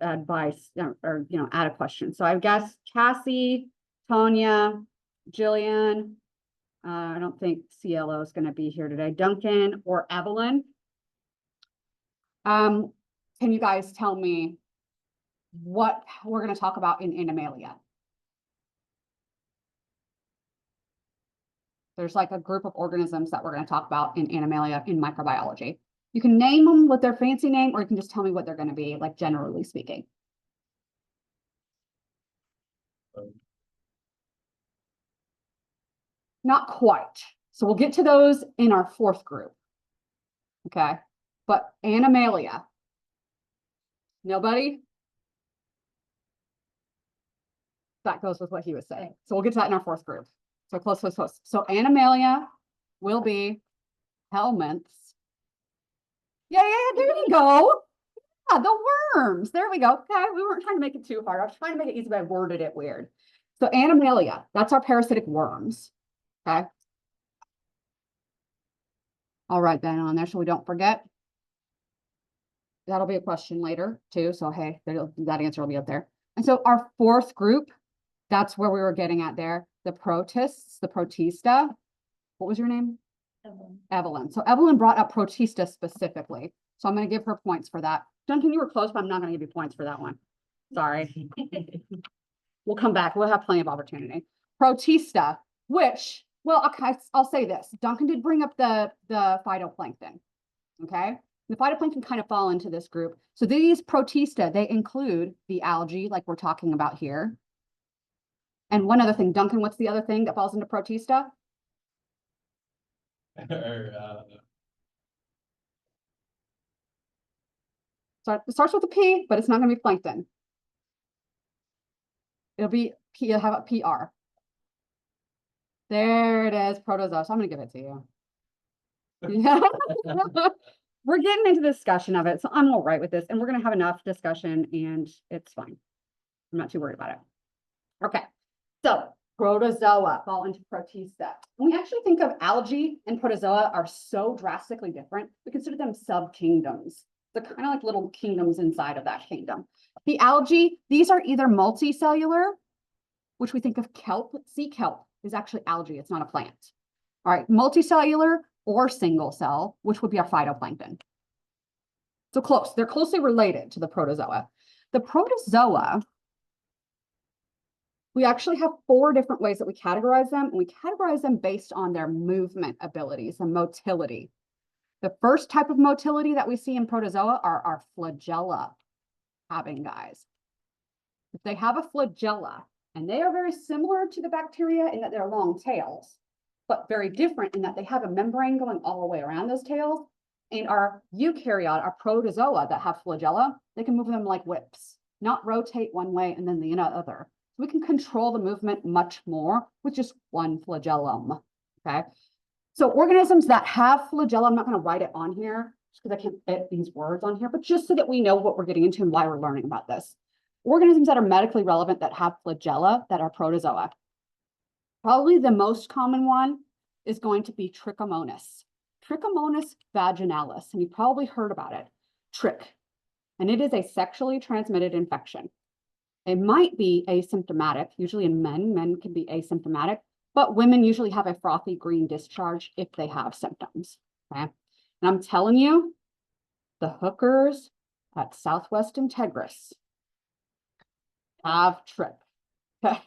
advice or add a question. So I guess Cassie, Tanya, Jillian, I don't think CLO is going to be here today, Duncan or Evelyn. Can you guys tell me what we're going to talk about in Animalia? There's like a group of organisms that we're going to talk about in Animalia in microbiology. You can name them with their fancy name, or you can just tell me what they're going to be, like generally speaking. Not quite. So we'll get to those in our 4th group. Okay. But Animalia. Nobody? That goes with what he was saying. So we'll get to that in our 4th group. So close. So Animalia will be helminths. Yeah, there you go. Yeah, the worms. There we go. Okay, we weren't trying to make it too hard. I was trying to make it easy, but I worded it weird. So Animalia, that's our parasitic worms. Okay. I'll write that on there so we don't forget. That'll be a question later too. So hey, that answer will be up there. And so our 4th group, that's where we were getting at there. The protists, the protista. What was your name? Evelyn. So Evelyn brought up protista specifically. So I'm going to give her points for that. Duncan, you were close, but I'm not going to give you points for that one. Sorry. We'll come back. We'll have plenty of opportunity. Protista, which, well, okay, I'll say this. Duncan did bring up the phytoplankton. Okay. The phytoplankton kind of fall into this group. So these protista, they include the algae, like we're talking about here. And one other thing, Duncan, what's the other thing that falls into protista? So it starts with a P, but it's not going to be plankton. It'll be P. You'll have a PR. There it is, protozoa. So I'm going to give it to you. Yeah. We're getting into discussion of it, so I'm all right with this, and we're going to have enough discussion, and it's fine. I'm not too worried about it. Okay, so protozoa fall into protista. When we actually think of algae and protozoa are so drastically different, we consider them sub-kingdoms. They're kind of like little kingdoms inside of that kingdom. The algae, these are either multicellular, which we think of kelp. Sea kelp is actually algae, it's not a plant. All right, multicellular or single cell, which would be our phytoplankton. So close, they're closely related to the protozoa. The protozoa, we actually have 4 different ways that we categorize them, and we categorize them based on their movement abilities and motility. The first type of motility that we see in protozoa are our flagella having guys. If they have a flagella, and they are very similar to the bacteria in that they're long tails, but very different in that they have a membrane going all the way around those tails. And our eukaryote, our protozoa that have flagella, they can move them like whips, not rotate one way and then the other. So we can control the movement much more with just one flagellum, okay? So organisms that have flagella, I'm not gonna write it on here just because I can't fit these words on here, but just so that we know what we're getting into and why we're learning about this. Organisms that are medically relevant that have flagella that are protozoa. Probably the most common one is going to be Trichomonas. Trichomonas vaginalis, and you've probably heard about it, trick. And it is a sexually transmitted infection. It might be asymptomatic, usually in men can be asymptomatic, but women usually have a frothy green discharge if they have symptoms, okay? And I'm telling you, the hookers at Southwest Integris have trick, okay?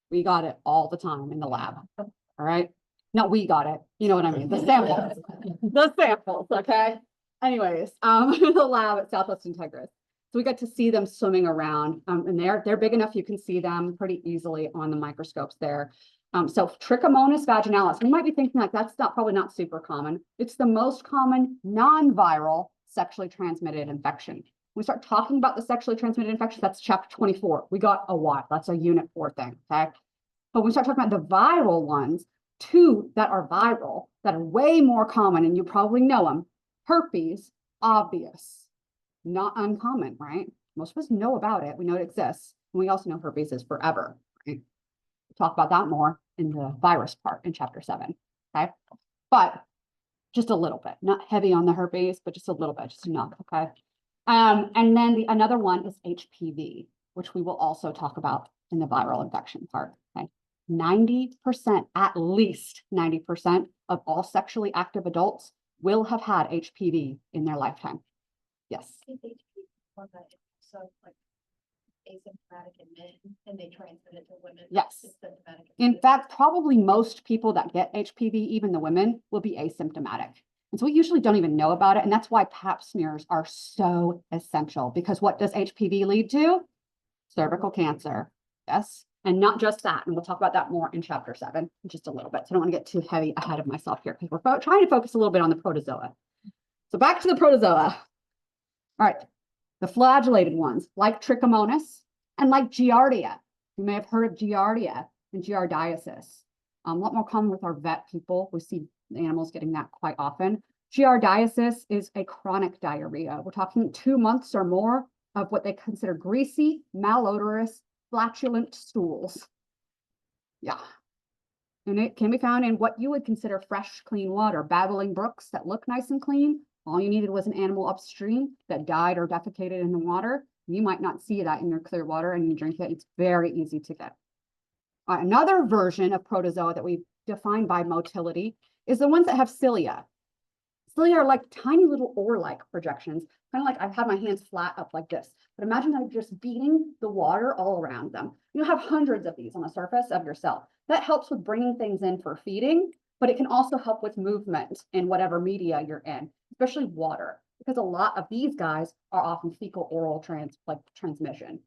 We got it all the time in the lab, all right? No, we got it. You know what I mean? The samples, the samples, okay? Anyways, the lab at Southwest Integris. So we got to see them swimming around, and they're big enough you can see them pretty easily on the microscopes there. So Trichomonas vaginalis, you might be thinking like that's probably not super common. It's the most common non-viral sexually transmitted infection. When we start talking about the sexually transmitted infection, that's chapter 24. We got a lot. That's a unit 4 thing, okay? But when we start talking about the viral ones, 2 that are viral, that are way more common, and you probably know them. Herpes, obvious, not uncommon, right? Most of us know about it. We know it exists. And we also know herpes is forever, right? We'll talk about that more in the virus part in chapter 7, okay? But just a little bit, not heavy on the herpes, but just a little bit, just enough, okay? And then another one is HPV, which we will also talk about in the viral infection part, okay? 90%, at least 90% of all sexually active adults will have had HPV in their lifetime. Yes. So like asymptomatic in men and they transmit it to women. Yes. Symptomatic In fact, probably most people that get HPV, even the women, will be asymptomatic. And so we usually don't even know about it. And that's why pap smears are so essential, because what does HPV lead to? Cervical cancer. Yes. And not just that. And we'll talk about that more in chapter 7 in just a little bit. So I don't want to get too heavy ahead of myself here because we're trying to focus a little bit on the protozoa. So back to the protozoa. All right. The flagellated ones like Trichomonas and like Giardia. You may have heard of Giardia and Giardiasis. A lot more common with our vet people. We see animals getting that quite often. Giardiasis is a chronic diarrhea. We're talking 2 months or more of what they consider greasy, malodorous, flatulent stools. Yeah. And it can be found in what you would consider fresh, clean water, babbling brooks that look nice and clean. All you needed was an animal upstream that died or defecated in the water. You might not see that in your clear water and you drink it. It's very easy to get. Another version of protozoa that we define by motility is the ones that have cilia. Cilia are like tiny little oar-like projections, kind of like I've had my hands flat up like this. But imagine I'm just beating the water all around them. You'll have hundreds of these on the surface of your cell. That helps with bringing things in for feeding, but it can also help with movement in whatever media you're in, especially water, because a lot of these guys are often fecal oral transmission.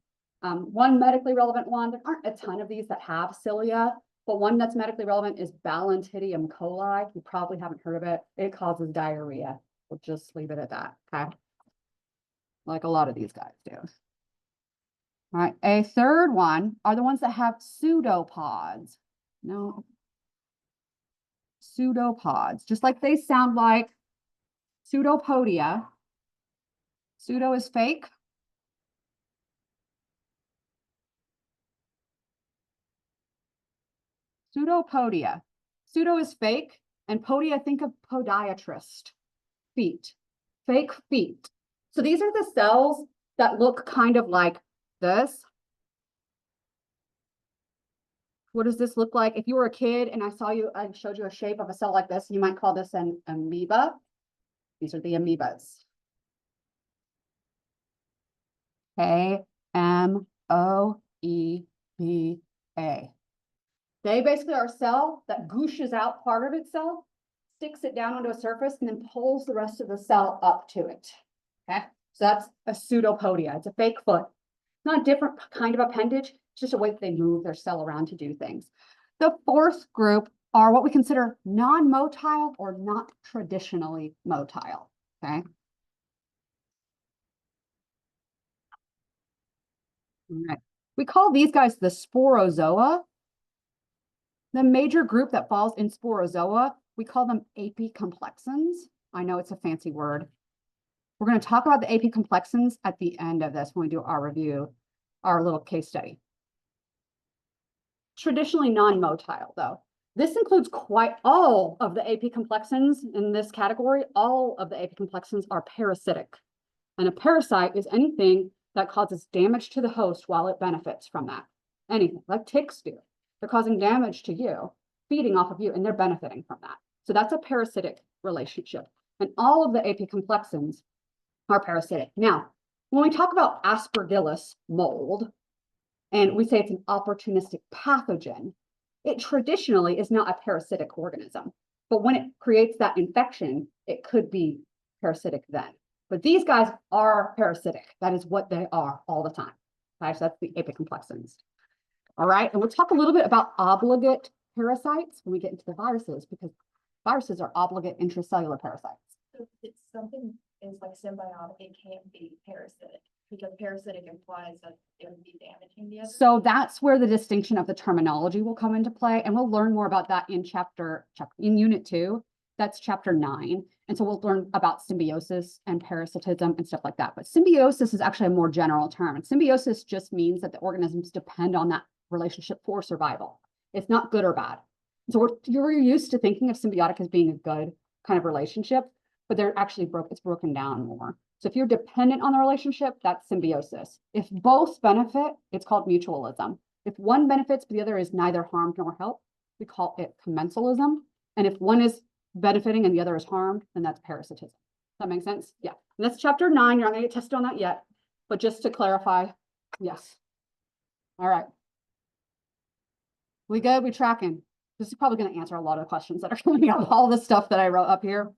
One medically relevant one, there aren't a ton of these that have cilia, but one that's medically relevant is Balantidium coli. You probably haven't heard of it. It causes diarrhea. We'll just leave it at that, okay? Like a lot of these guys do. All right, a third one are the ones that have pseudopods. No, pseudopods, just like they sound like pseudopodia. Pseudo is fake. Pseudopodia. Pseudo is fake, and podia, think of podiatrist, feet, fake feet. So these are the cells that look kind of like this. What does this look like? If you were a kid and I showed you a shape of a cell like this, you might call this an amoeba. These are the amoebas. K-M-O-E-B-A. They basically are a cell that gooshes out part of itself, sticks it down onto a surface, and then pulls the rest of the cell up to it. Okay, so that's a pseudopodia. It's a fake foot. Not a different kind of appendage, it's just a way that they move their cell around to do things. The fourth group are what we consider non-motile or not traditionally motile. Okay. All right. We call these guys the sporozoa. The major group that falls in sporozoa, we call them apicomplexans. I know it's a fancy word. We're going to talk about the apicomplexans at the end of this when we do our review, our little case study. Traditionally non-motile, though. This includes quite all of the apicomplexans in this category. All of the apicomplexans are parasitic. And a parasite is anything that causes damage to the host while it benefits from that. Anything, like ticks do. They're causing damage to you, feeding off of you, and they're benefiting from that. So that's a parasitic relationship. And all of the apicomplexans are parasitic. Now, when we talk about Aspergillus mold, and we say it's an opportunistic pathogen, it traditionally is not a parasitic organism. But when it creates that infection, it could be parasitic then. But these guys are parasitic. That is what they are all the time. Okay, so that's the apicomplexans. All right, and we'll talk a little bit about obligate parasites when we get into the viruses, because viruses are obligate intracellular parasites. So if something is like symbiotic, it can't be parasitic, because parasitic implies that it would be damaging the other. So that's where the distinction of the terminology will come into play, and we'll learn more about that in in unit 2. That's chapter 9. And so we'll learn about symbiosis and parasitism and stuff like that. But symbiosis is actually a more general term. And symbiosis just means that the organisms depend on that relationship for survival. It's not good or bad. So you're used to thinking of symbiotic as being a good kind of relationship, but they're actually it's broken down more. So if you're dependent on the relationship, that's symbiosis. If both benefit, it's called mutualism. If one benefits, but the other is neither harmed nor helped, we call it commensalism. And if one is benefiting and the other is harmed, then that's parasitism. Does that make sense? Yeah. And that's chapter 9. You're not going to get tested on that yet, but just to clarify, yes. All right. We good? We tracking? This is probably going to answer a lot of the questions that are coming up, all the stuff that I wrote up here.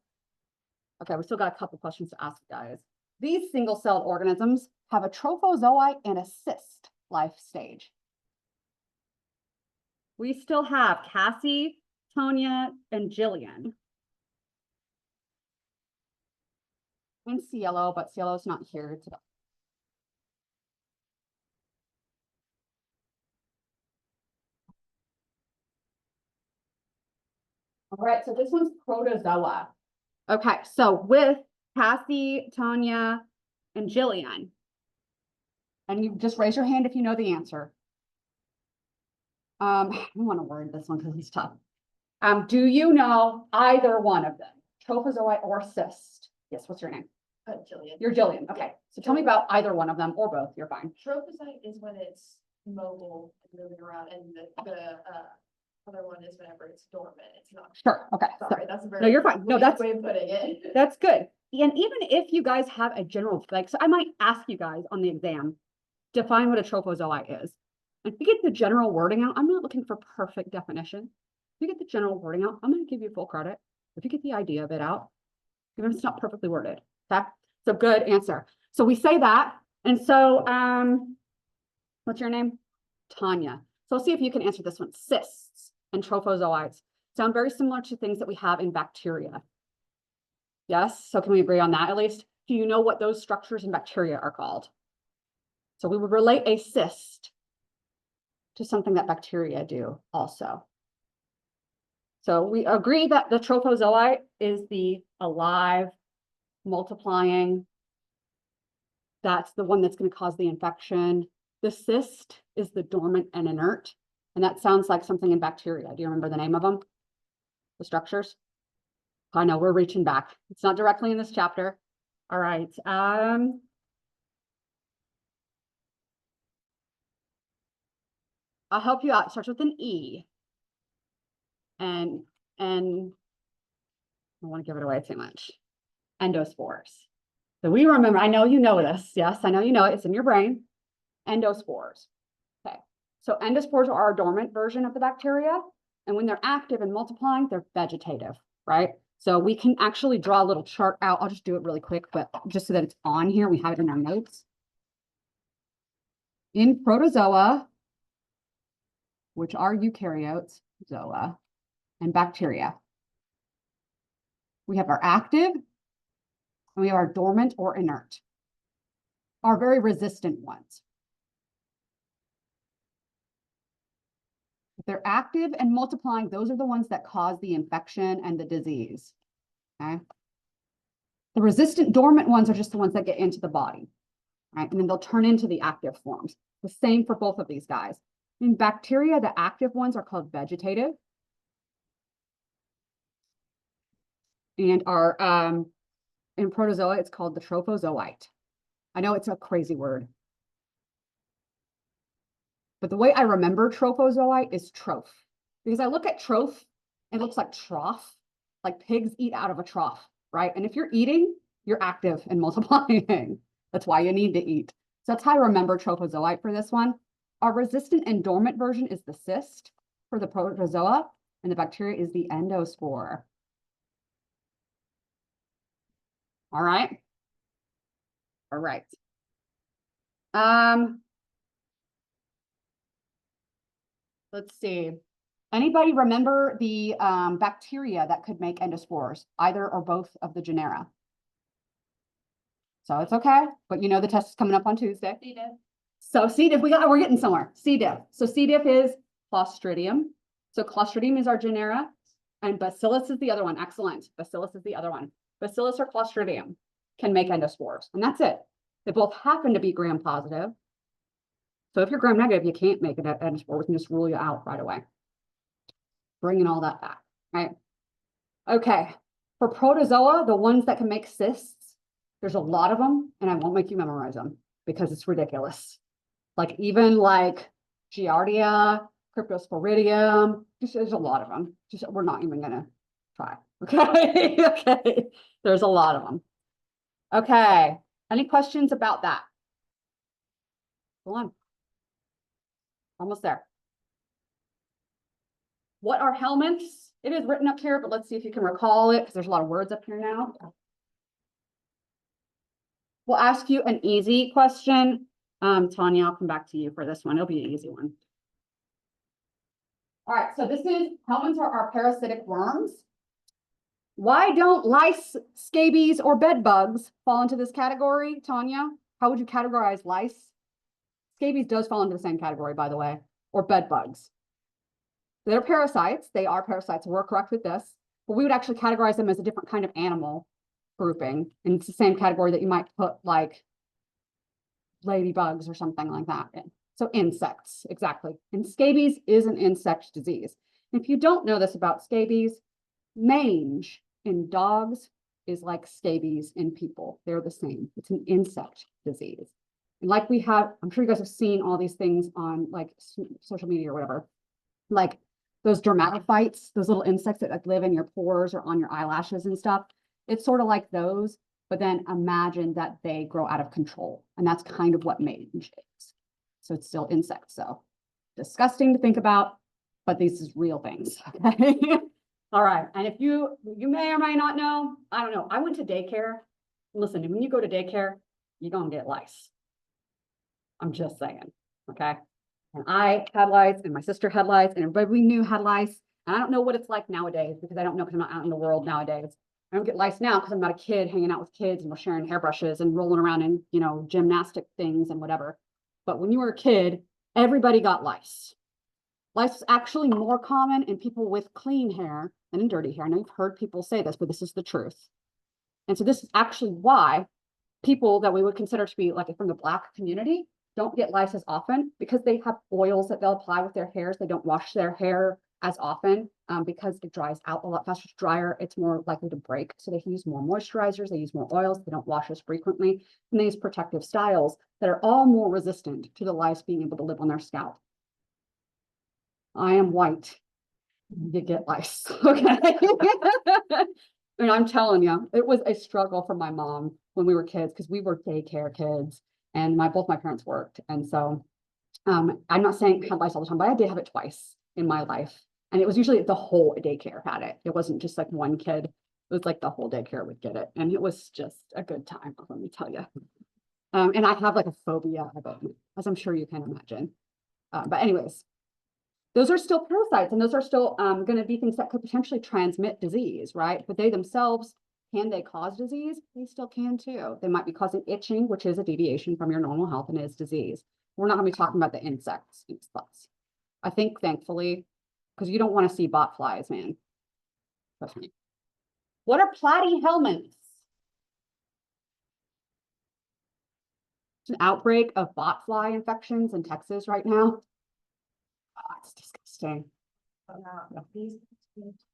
Okay, we still got a couple questions to ask, guys. These single-celled organisms have a trophozoite and a cyst life stage. We still have Cassie, Tonya, and Jillian. And Cielo, but Cielo's not here today. All right, so this one's protozoa. Okay, so with Cassie, Tonya, and Jillian, and you just raise your hand if you know the answer. I don't want to word this one because it's tough. Do you know either one of them? Trophozoite or cyst? Yes, what's your name? Jillian. You're Jillian. Okay, so tell me about either one of them or both. You're fine. Trophozoite is when it's mobile and moving around, and the other one is whenever it's dormant. It's not. Sure. Okay. Sorry, that's a very. No, you're fine. No, that's way of putting it. That's good. And even if you guys have a general, like, so I might ask you guys on the exam, define what a trophozoite is. And if you get the general wording out, I'm not looking for perfect definition. If you get the general wording out, I'm going to give you full credit. If you get the idea of it out, even if it's not perfectly worded. Okay. So good answer. So we say that. And so, what's your name? Tanya. So let's see if you can answer this one. Cysts and trophozoites sound very similar to things that we have in bacteria. Yes, so can we agree on that at least? Do you know what those structures in bacteria are called? So we would relate a cyst to something that bacteria do also. So we agree that the trophozoite is the alive, multiplying. That's the one that's going to cause the infection. The cyst is the dormant and inert. And that sounds like something in bacteria. Do you remember the name of them? The structures? I know we're reaching back. It's not directly in this chapter. All right. I'll help you out. It starts with an E. And I don't want to give it away too much. Endospores. So we remember, I know you know this. Yes, I know you know it. It's in your brain. Endospores. Okay. So endospores are our dormant version of the bacteria. And when they're active and multiplying, they're vegetative, right? So we can actually draw a little chart out. I'll just do it really quick, but just so that it's on here, we have it in our notes. In protozoa, which are eukaryotes, zoa, and bacteria, we have our active and we have our dormant or inert, our very resistant ones. If they're active and multiplying, those are the ones that cause the infection and the disease. Okay. The resistant dormant ones are just the ones that get into the body, right? And then they'll turn into the active forms. The same for both of these guys. In bacteria, the active ones are called vegetative. And in protozoa, it's called the trophozoite. I know it's a crazy word. But the way I remember trophozoite is troph. Because I look at troph, it looks like trough, like pigs eat out of a trough, right? And if you're eating, you're active and multiplying. That's why you need to eat. So that's how I remember trophozoite for this one. Our resistant and dormant version is the cyst for the protozoa, and the bacteria is the endospore. All right. All right. Let's see. Anybody remember the bacteria that could make endospores, either or both of the genera? So it's okay, but you know the test is coming up on Tuesday. C. diff. So C. diff, we're getting somewhere. C. diff. So C. diff is Clostridium. So Clostridium is our genera, and Bacillus is the other one. Excellent. Bacillus is the other one. Bacillus or Clostridium can make endospores, and that's it. They both happen to be gram positive. So if you're gram negative, you can't make an endospore. We can just rule you out right away. Bringing all that back, right? Okay. For protozoa, the ones that can make cysts, there's a lot of them, and I won't make you memorize them because it's ridiculous. Like even like Giardia, Cryptosporidium, there's a lot of them. We're not even gonna try. Okay. Okay. There's a lot of them. Okay. Any questions about that? Go on. Almost there. What are helminths? It is written up here, but let's see if you can recall it because there's a lot of words up here now. We'll ask you an easy question. Tanya, I'll come back to you for this one. It'll be an easy one. All right, so this is helminths are our parasitic worms. Why don't lice, scabies, or bed bugs fall into this category, Tanya? How would you categorize lice? Scabies does fall into the same category, by the way, or bed bugs. They're parasites. They are parasites. We're correct with this, but we would actually categorize them as a different kind of animal grouping. And it's the same category that you might put like ladybugs or something like that in. So insects, exactly. And scabies is an insect disease. If you don't know this about scabies, mange in dogs is like scabies in people. They're the same. It's an insect disease. And like we have, I'm sure you guys have seen all these things on like social media or whatever, like those dermatophytes, those little insects that like live in your pores or on your eyelashes and stuff. It's sort of like those, but then imagine that they grow out of control. And that's kind of what mange is. So it's still insects. So disgusting to think about, but these is real things. Okay. All right. And if you may or may not know, I don't know. I went to daycare. Listen, when you go to daycare, you're going to get lice. I'm just saying. Okay. And I had lice and my sister had lice and everybody we knew had lice. And I don't know what it's like nowadays because I don't know because I'm not out in the world nowadays. I don't get lice now because I'm not a kid hanging out with kids and we're sharing hairbrushes and rolling around in, you know, gymnastic things and whatever. But when you were a kid, everybody got lice. Lice is actually more common in people with clean hair than in dirty hair. I know you've heard people say this, but this is the truth. And so this is actually why people that we would consider to be like from the Black community don't get lice as often because they have oils that they'll apply with their hairs. They don't wash their hair as often because it dries out a lot faster. It's drier, it's more likely to break. So they use more moisturizers, they use more oils, they don't wash as frequently, and they use protective styles that are all more resistant to the lice being able to live on their scalp. I am white. You get lice. Okay. And I'm telling you, it was a struggle for my mom when we were kids, because we were daycare kids and both my parents worked. And so I'm not saying have lice all the time, but I did have it twice in my life. And it was usually the whole daycare had it. It wasn't just like one kid. It was like the whole daycare would get it. And it was just a good time, let me tell you. And I have like a phobia of it, as I'm sure you can imagine. But anyways, those are still parasites, and those are still going to be things that could potentially transmit disease, right? But they themselves, can they cause disease? They still can too. They might be causing itching, which is a deviation from your normal health and is disease. We're not going to be talking about the insects. I think, thankfully, because you don't want to see bot flies, man. Trust me. What are platyhelminths? It's an outbreak of bot fly infections in Texas right now. Oh, it's disgusting. These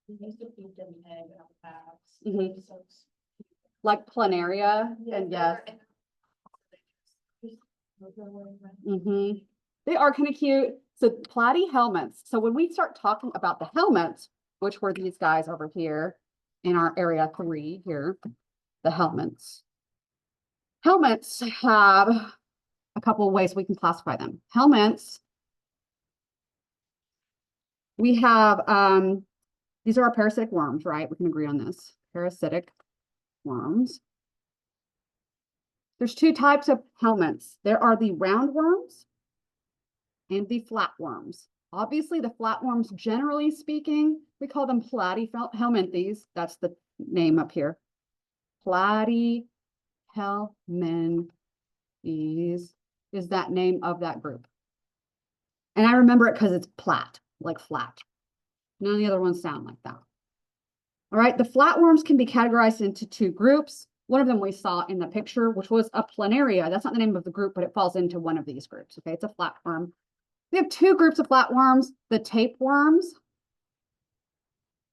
used to feed them egg on bags. Mhm. So it's- Like planaria, and yes. They are kind of cute. So platyhelminths. So when we start talking about the helminths, which were these guys over here in our area 3 here, the helminths. Helminths have a couple of ways we can classify them. Helminths, we have, these are our parasitic worms, right? We can agree on this. Parasitic worms. There's 2 types of helminths. There are the roundworms and the flatworms. Obviously, the flatworms, generally speaking, we call them platyhelminthes. That's the name up here. Platyhelminthes is that name of that group. And I remember it because it's plat, like flat. None of the other ones sound like that. All right, the flatworms can be categorized into 2 groups. One of them we saw in the picture, which was a planaria. That's not the name of the group, but it falls into one of these groups. Okay, it's a flatworm. We have 2 groups of flatworms, the tapeworms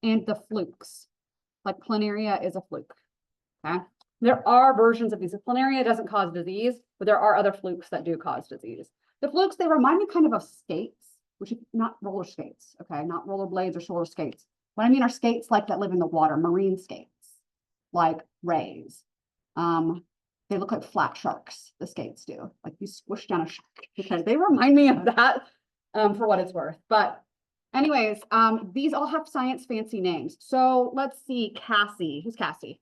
and the flukes. Like planaria is a fluke. Okay, there are versions of these. Planaria doesn't cause disease, but there are other flukes that do cause disease. The flukes, they remind me kind of skates, which is not roller skates, okay, not roller blades or roller skates. What I mean are skates like that live in the water, marine skates, like rays. They look like flat sharks, the skates do. Like you squish down a shark. Okay, they remind me of that, for what it's worth. But anyways, these all have science fancy names. So let's see, Cassie. Who's Cassie?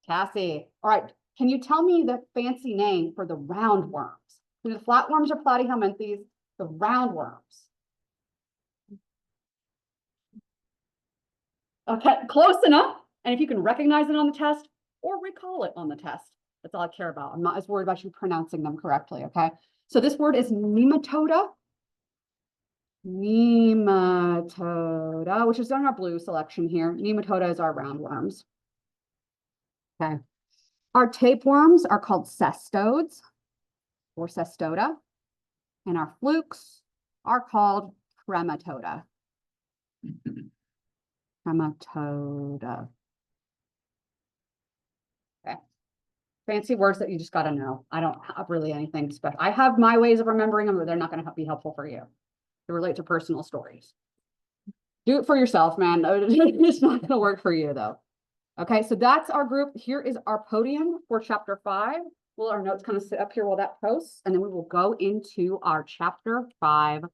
Cassie. All right. Can you tell me the fancy name for the roundworms? So the flatworms are platyhelminthes, the roundworms. Okay, close enough. And if you can recognize it on the test or recall it on the test, that's all I care about. I'm not as worried about you pronouncing them correctly, okay? So this word is nematoda. Nematoda, which is on our blue selection here. Nematoda is our roundworms. Okay. Our tapeworms are called cestodes or cestoda, and our flukes are called trematoda. Trematoda. Okay. Fancy words that you just got to know. I don't have really anything special. I have my ways of remembering them, but they're not going to be helpful for you. They relate to personal stories. Do it for yourself, man. It's not going to work for you, though. Okay, so that's our group. Here is our podium for chapter 5. Will our notes kind of sit up here while that posts, and then we will go into our chapter 5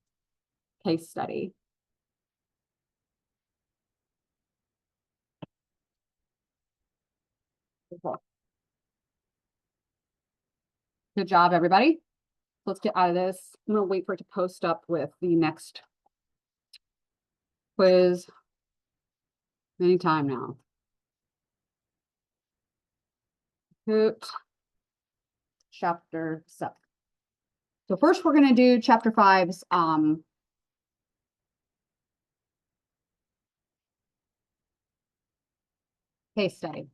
case study. Good job, everybody. Let's get out of this. I'm gonna wait for it to post up with the next quiz anytime now. Good. Chapter 7. So first we're going to do chapter 5's case study.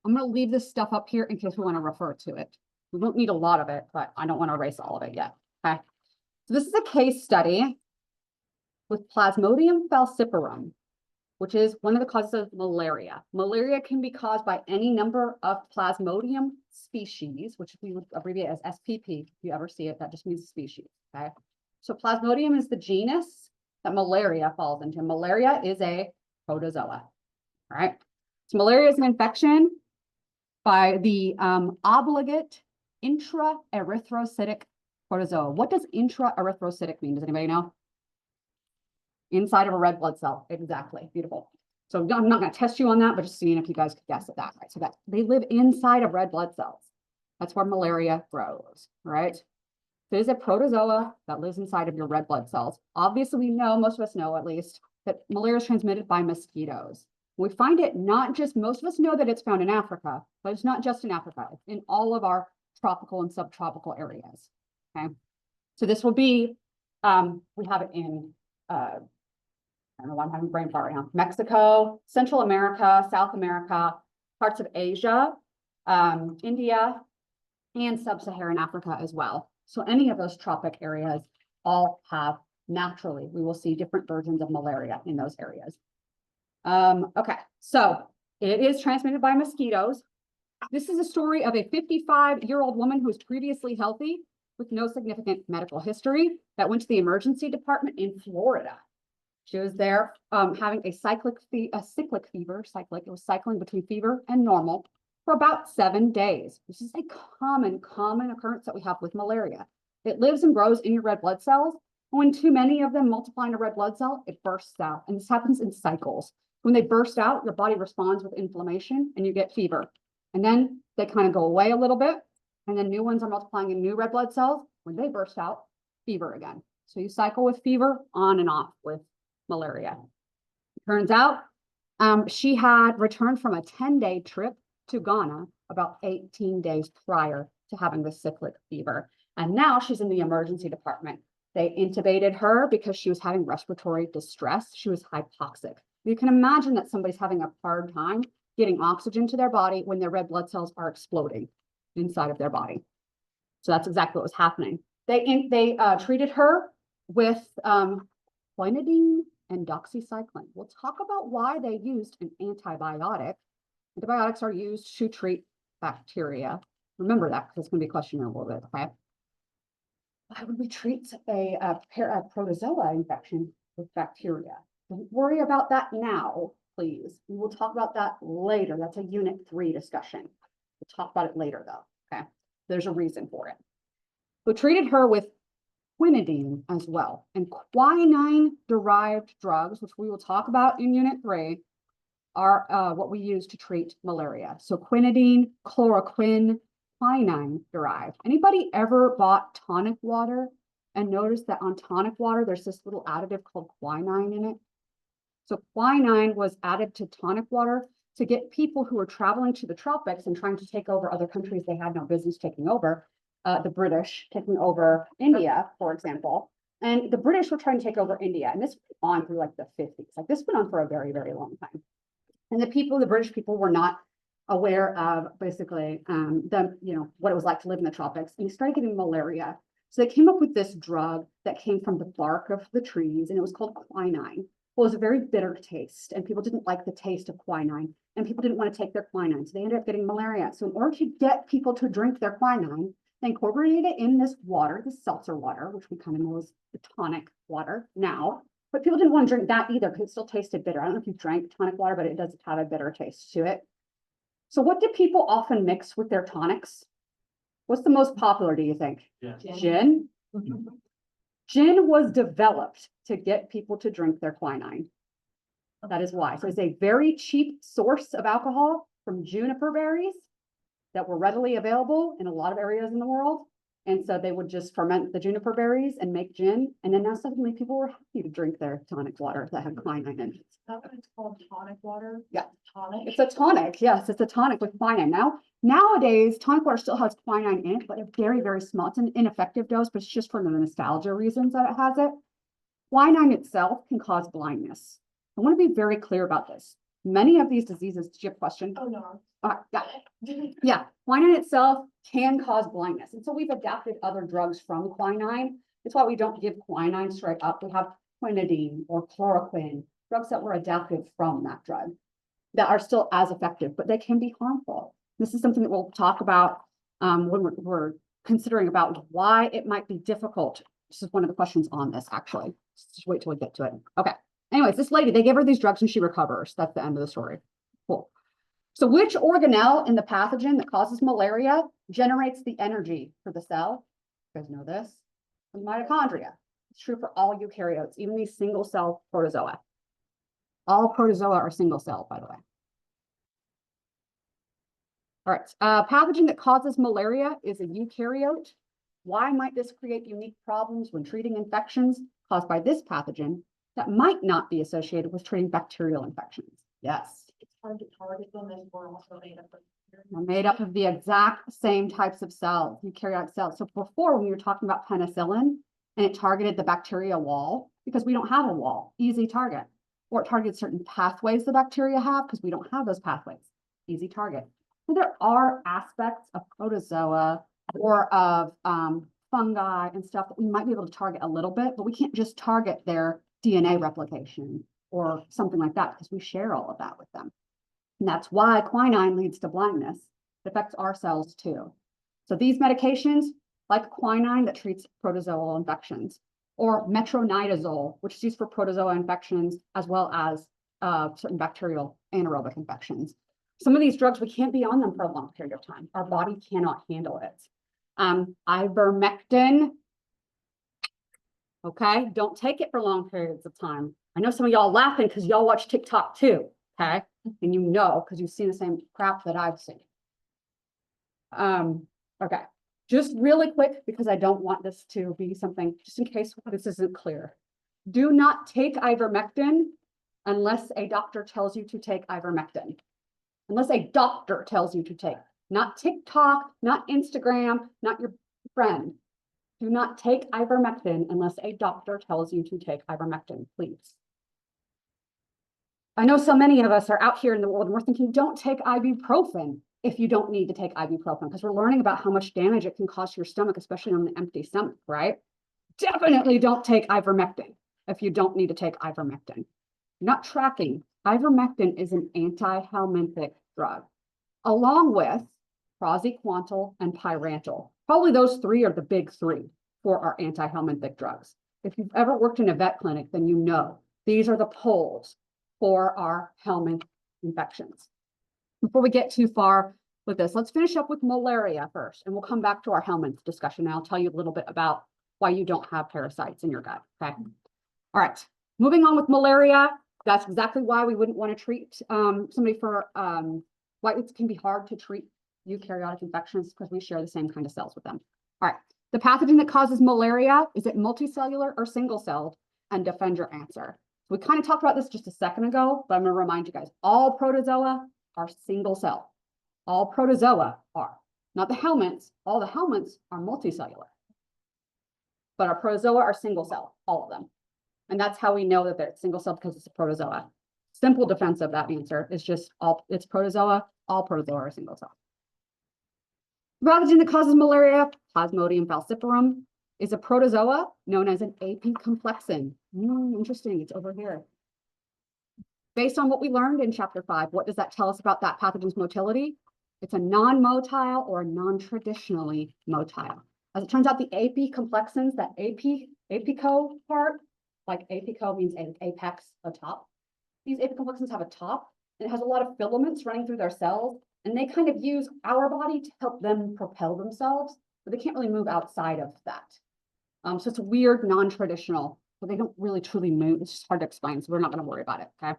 I'm going to leave this stuff up here in case we want to refer to it. We won't need a lot of it, but I don't want to erase all of it yet. Okay. So this is a case study with Plasmodium falciparum, which is one of the causes of malaria. Malaria can be caused by any number of Plasmodium species, which we would abbreviate as SPP. If you ever see it, that just means species, okay? So Plasmodium is the genus that malaria falls into. Malaria is a protozoa, All right. So malaria is an infection by the obligate intra-erythrocytic protozoa. What does intra-erythrocytic mean? Does anybody know? Inside of a red blood cell. Exactly. Beautiful. So I'm not going to test you on that, but just seeing if you guys could guess at that, right? So that they live inside of red blood cells. That's where malaria grows, right? It is a protozoa that lives inside of your red blood cells. Obviously, we know, most of us know at least, that malaria is transmitted by mosquitoes. We find it not just, most of us know that it's found in Africa, but it's not just in Africa. It's in all of our tropical and subtropical areas, okay? So this will be, we have it in, I don't know why I'm having brain fart right now, Mexico, Central America, South America, parts of Asia, India, and sub-Saharan Africa as well. So any of those tropic areas all have naturally, we will see different versions of malaria in those areas. Okay, so it is transmitted by mosquitoes. This is a story of a 55-year-old woman who was previously healthy with no significant medical history that went to the emergency department in Florida. She was there having a cyclic fever, it was cycling between fever and normal for about 7 days. This is a common occurrence that we have with malaria. It lives and grows in your red blood cells. And when too many of them multiply in a red blood cell, it bursts out. And this happens in cycles. When they burst out, your body responds with inflammation and you get fever. And then they kind of go away a little bit. And then new ones are multiplying in new red blood cells. When they burst out, fever again. So you cycle with fever on and off with malaria. Turns out she had returned from a 10-day trip to Ghana about 18 days prior to having the cyclic fever. And now she's in the emergency department. They intubated her because she was having respiratory distress. She was hypoxic. You can imagine that somebody's having a hard time getting oxygen to their body when their red blood cells are exploding inside of their body. So that's exactly what was happening. They treated her with quinidine and doxycycline. We'll talk about why they used an antibiotic. Antibiotics are used to treat bacteria. Remember that because it's going to be a question in a little bit, okay? Why would we treat a protozoa infection with bacteria? Don't worry about that now, please. We will talk about that later. That's a Unit 3 discussion. We'll talk about it later, though, okay? There's a reason for it. We treated her with quinidine as well. And quinine-derived drugs, which we will talk about in Unit 3, are what we use to treat malaria. So quinidine, chloroquine, quinine-derived. Anybody ever bought tonic water and noticed that on tonic water, there's this little additive called quinine in it? So quinine was added to tonic water to get people who were traveling to the tropics and trying to take over other countries they had no business taking over, the British taking over India, for example. And the British were trying to take over India. And this went on through like the 50s. Like this went on for a very, very long time. And the British people were not aware of basically what it was like to live in the tropics. And they started getting malaria. So they came up with this drug that came from the bark of the trees, and it was called quinine. Well, it was a very bitter taste, and people didn't like the taste of quinine, and people didn't want to take their quinine, so they ended up getting malaria. So in order to get people to drink their quinine, they incorporated it in this water, this seltzer water, which we kind of know as the tonic water now. But people didn't want to drink that either because it still tasted bitter. I don't know if you drank tonic water, but it does have a bitter taste to it. So what do people often mix with their tonics? What's the most popular, do you think? Yeah. Gin? Gin was developed to get people to drink their quinine. That is why. So it's a very cheap source of alcohol from juniper berries that were readily available in a lot of areas in the world. And so they would just ferment the juniper berries and make gin. And then now suddenly people were happy to drink their tonic water that had quinine in it. That's what it's called, tonic water? Yeah. Tonic? It's a tonic. Yes, it's a tonic with quinine. Nowadays, tonic water still has quinine in it, but it's very, very small. It's an ineffective dose, but it's just for the nostalgia reasons that it has it. Quinine itself can cause blindness. I want to be very clear about this. Many of these diseases, did you have a question? Oh, no. Yeah, quinine itself can cause blindness. And so we've adapted other drugs from quinine. That's why we don't give quinine straight up. We have quinidine or chloroquine, drugs that were adapted from that drug that are still as effective, but they can be harmful. This is something that we'll talk about when we're considering about why it might be difficult. This is one of the questions on this, actually. Just wait till we get to it. Okay. Anyways, this lady, they gave her these drugs and she recovers. That's the end of the story. Cool. So which organelle in the pathogen that causes malaria generates the energy for the cell? You guys know this? The mitochondria. It's true for all eukaryotes, even these single cell protozoa. All protozoa are single cell, by the way. All right, pathogen that causes malaria is a eukaryote. Why might this create unique problems when treating infections caused by this pathogen that might not be associated with treating bacterial infections? Yes. It's hard to target them as we're also made up of. We're made up of the exact same types of cells, eukaryotic cells. So before, when we were talking about penicillin and it targeted the bacteria wall, because we don't have a wall, easy target. Or it targets certain pathways the bacteria have because we don't have those pathways, easy target. So there are aspects of protozoa or of fungi and stuff that we might be able to target a little bit, but we can't just target their DNA replication or something like that because we share all of that with them. And that's why quinine leads to blindness. It affects our cells too. So these medications, like quinine that treats protozoal infections, or metronidazole, which is used for protozoa infections, as well as certain bacterial anaerobic infections. Some of these drugs, we can't be on them for a long period of time. Our body cannot handle it. Ivermectin, okay? Don't take it for long periods of time. I know some of y'all laughing because y'all watch TikTok too, okay? And you know, because you've seen the same crap that I've seen. Okay, just really quick, because I don't want this to be something, just in case this isn't clear. Do not take ivermectin unless a doctor tells you to take ivermectin. Unless a doctor tells you to take, not TikTok, not Instagram, not your friend. Do not take ivermectin unless a doctor tells you to take ivermectin, please. I know so many of us are out here in the world and we're thinking, don't take ibuprofen if you don't need to take ibuprofen, because we're learning about how much damage it can cause your stomach, especially on an empty stomach, right? Definitely don't take ivermectin if you don't need to take ivermectin. Not tracking. Ivermectin is an anti-helminthic drug, along with praziquantel and pyrantel. Probably those three are the big three for our anti-helminthic drugs. If you've ever worked in a vet clinic, then you know these are the poles for our helminth infections. Before we get too far with this, let's finish up with malaria first, and we'll come back to our helminth discussion. And I'll tell you a little bit about why you don't have parasites in your gut, okay? All right, moving on with malaria. That's exactly why we wouldn't want to treat somebody for why it can be hard to treat eukaryotic infections, because we share the same kind of cells with them. All right, the pathogen that causes malaria, is it multicellular or single-celled? And defend your answer. We kind of talked about this just a second ago, but I'm going to remind you guys, all protozoa are single cell. All protozoa are, not the helminths. All the helminths are multicellular. But our protozoa are single cell, all of them. And that's how we know that they're single cell, because it's a protozoa. Simple defense of that answer is just it's protozoa, all protozoa are single cell. The pathogen that causes malaria, Plasmodium falciparum, is a protozoa known as an apicomplexan. Interesting, it's over here. Based on what we learned in chapter 5, what does that tell us about that pathogen's motility? It's a non-motile or non-traditionally motile. As it turns out, the apicomplexans, that apico part, like apico means apex, a top. These apicomplexans have a top, and it has a lot of filaments running through their cells, and they kind of use our body to help them propel themselves, but they can't really move outside of that. So it's a weird, non-traditional, but they don't really truly move. It's just hard to explain, so we're not going to worry about it, okay?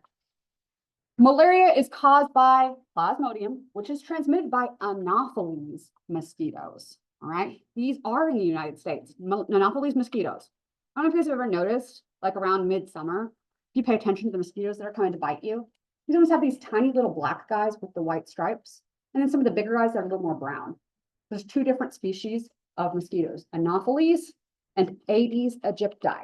Malaria is caused by Plasmodium, which is transmitted by Anopheles mosquitoes, all right? These are in the United States, Anopheles mosquitoes. I don't know if you guys have ever noticed, like around midsummer, if you pay attention to the mosquitoes that are coming to bite you, these always have these tiny little black guys with the white stripes, and then some of the bigger guys that are a little more brown. There's two different species of mosquitoes, Anopheles and Aedes aegypti.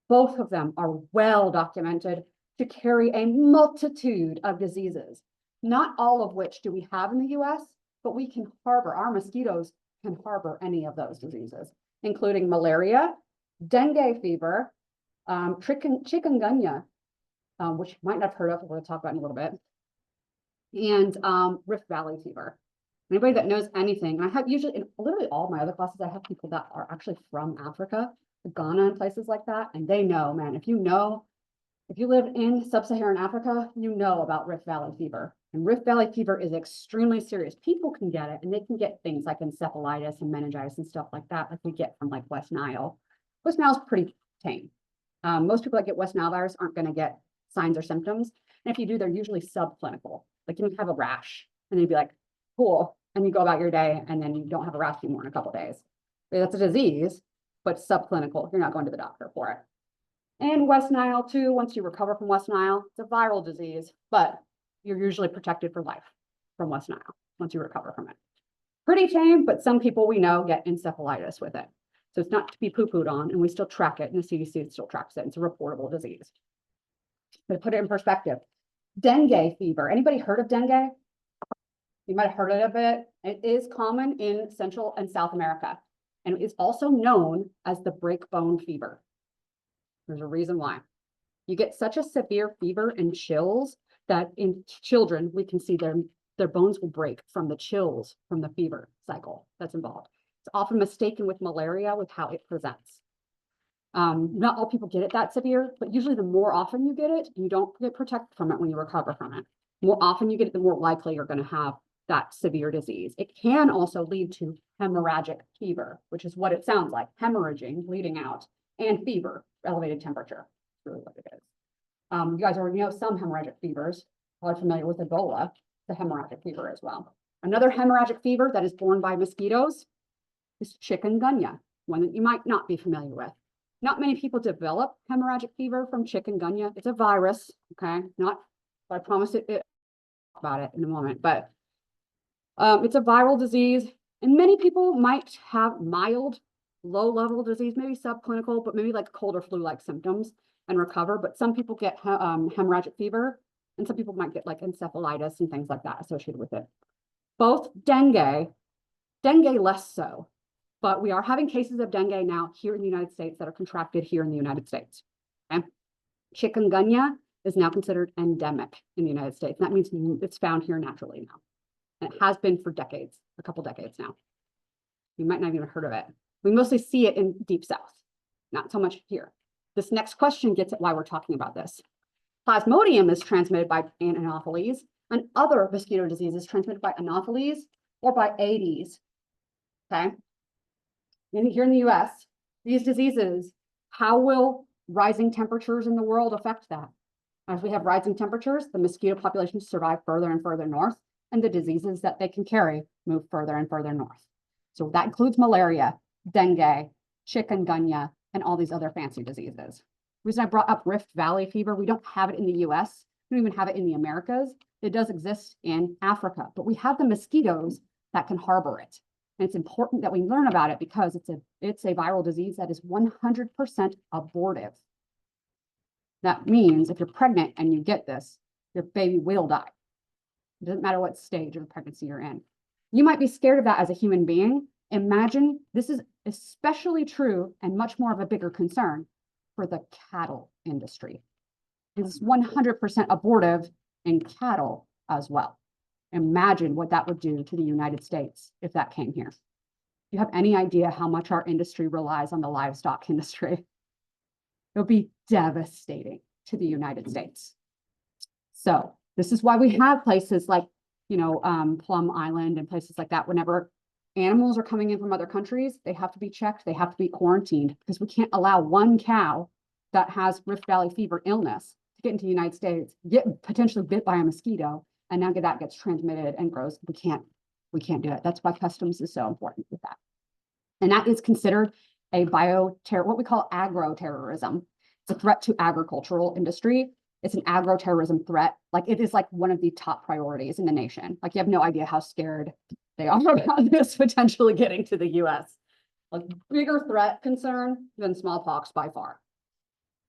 Both of them are well documented to carry a multitude of diseases, not all of which do we have in the US, but we can harbor, our mosquitoes can harbor any of those diseases, including malaria, dengue fever, chikungunya, which you might not have heard of, we're going to talk about in a little bit, and Rift Valley fever. Anybody that knows anything, and I have usually, in literally all my other classes, I have people that are actually from Africa, Ghana and places like that, and they know, man, if you know If you live in sub-Saharan Africa, you know about Rift Valley fever. And Rift Valley fever is extremely serious. People can get it, and they can get things like encephalitis and meningitis and stuff like that, like we get from like West Nile. West Nile's pretty tame. Most people that get West Nile virus aren't going to get signs or symptoms. And if you do, they're usually subclinical. Like you have a rash, and you'd be like, cool. And you go about your day, and then you don't have a rash anymore in a couple of days. That's a disease, but subclinical. You're not going to the doctor for it. And West Nile too, once you recover from West Nile, it's a viral disease, but you're usually protected for life from West Nile once you recover from it. Pretty tame, but some people we know get encephalitis with it. So it's not to be poo-pooed on, and we still track it, and the CDC still tracks it. It's a reportable disease. To put it in perspective, dengue fever. Anybody heard of dengue? You might have heard of it. It is common in Central and South America, and it's also known as the break bone fever. There's a reason why. You get such a severe fever and chills that in children, we can see their bones will break from the chills from the fever cycle that's involved. It's often mistaken with malaria with how it presents. Not all people get it that severe, but usually the more often you get it, you don't get protected from it when you recover from it. The more often you get it, the more likely you're going to have that severe disease. It can also lead to hemorrhagic fever, which is what it sounds like, hemorrhaging, bleeding out, and fever, elevated temperature. That's really what it is. You guys already know some hemorrhagic fevers. Probably familiar with Ebola, the hemorrhagic fever as well. Another hemorrhagic fever that is borne by mosquitoes is chikungunya, one that you might not be familiar with. Not many people develop hemorrhagic fever from chikungunya. It's a virus, okay? But I promise about it in a moment. But it's a viral disease, and many people might have mild, low-level disease, maybe subclinical, but maybe like cold or flu-like symptoms and recover. But some people get hemorrhagic fever, and some people might get like encephalitis and things like that associated with it. Both dengue less so, but we are having cases of dengue now here in the United States that are contracted here in the United States. Okay? Chikungunya is now considered endemic in the United States. That means it's found here naturally now. And it has been for decades, a couple decades now. You might not even have heard of it. We mostly see it in Deep South, not so much here. This next question gets at why we're talking about this. Plasmodium is transmitted by Anopheles, and other mosquito diseases transmitted by Anopheles or by Aedes. Okay. And here in the US, these diseases, how will rising temperatures in the world affect that? As we have rising temperatures, the mosquito populations survive further and further north, and the diseases that they can carry move further and further north. So that includes malaria, dengue, chikungunya, and all these other fancy diseases. The reason I brought up Rift Valley fever, we don't have it in the US, we don't even have it in the Americas. It does exist in Africa, but we have the mosquitoes that can harbor it. And it's important that we learn about it because it's a viral disease that is 100% abortive. That means if you're pregnant and you get this, your baby will die. It doesn't matter what stage of the pregnancy you're in. You might be scared of that as a human being. Imagine this is especially true and much more of a bigger concern for the cattle industry. It's 100% abortive in cattle as well. Imagine what that would do to the United States if that came here. Do you have any idea how much our industry relies on the livestock industry? It would be devastating to the United States. So this is why we have places like, Plum Island and places like that. Whenever animals are coming in from other countries, they have to be checked. They have to be quarantined because we can't allow one cow that has Rift Valley fever illness to get into the United States, get potentially bit by a mosquito, and now that gets transmitted and grows. We can't do it. That's why customs is so important with that. And that is considered a what we call agro-terrorism. It's a threat to agricultural industry. It's an agro-terrorism threat. Like it is like one of the top priorities in the nation. Like you have no idea how scared they are about this potentially getting to the US. Like bigger threat concern than smallpox by far.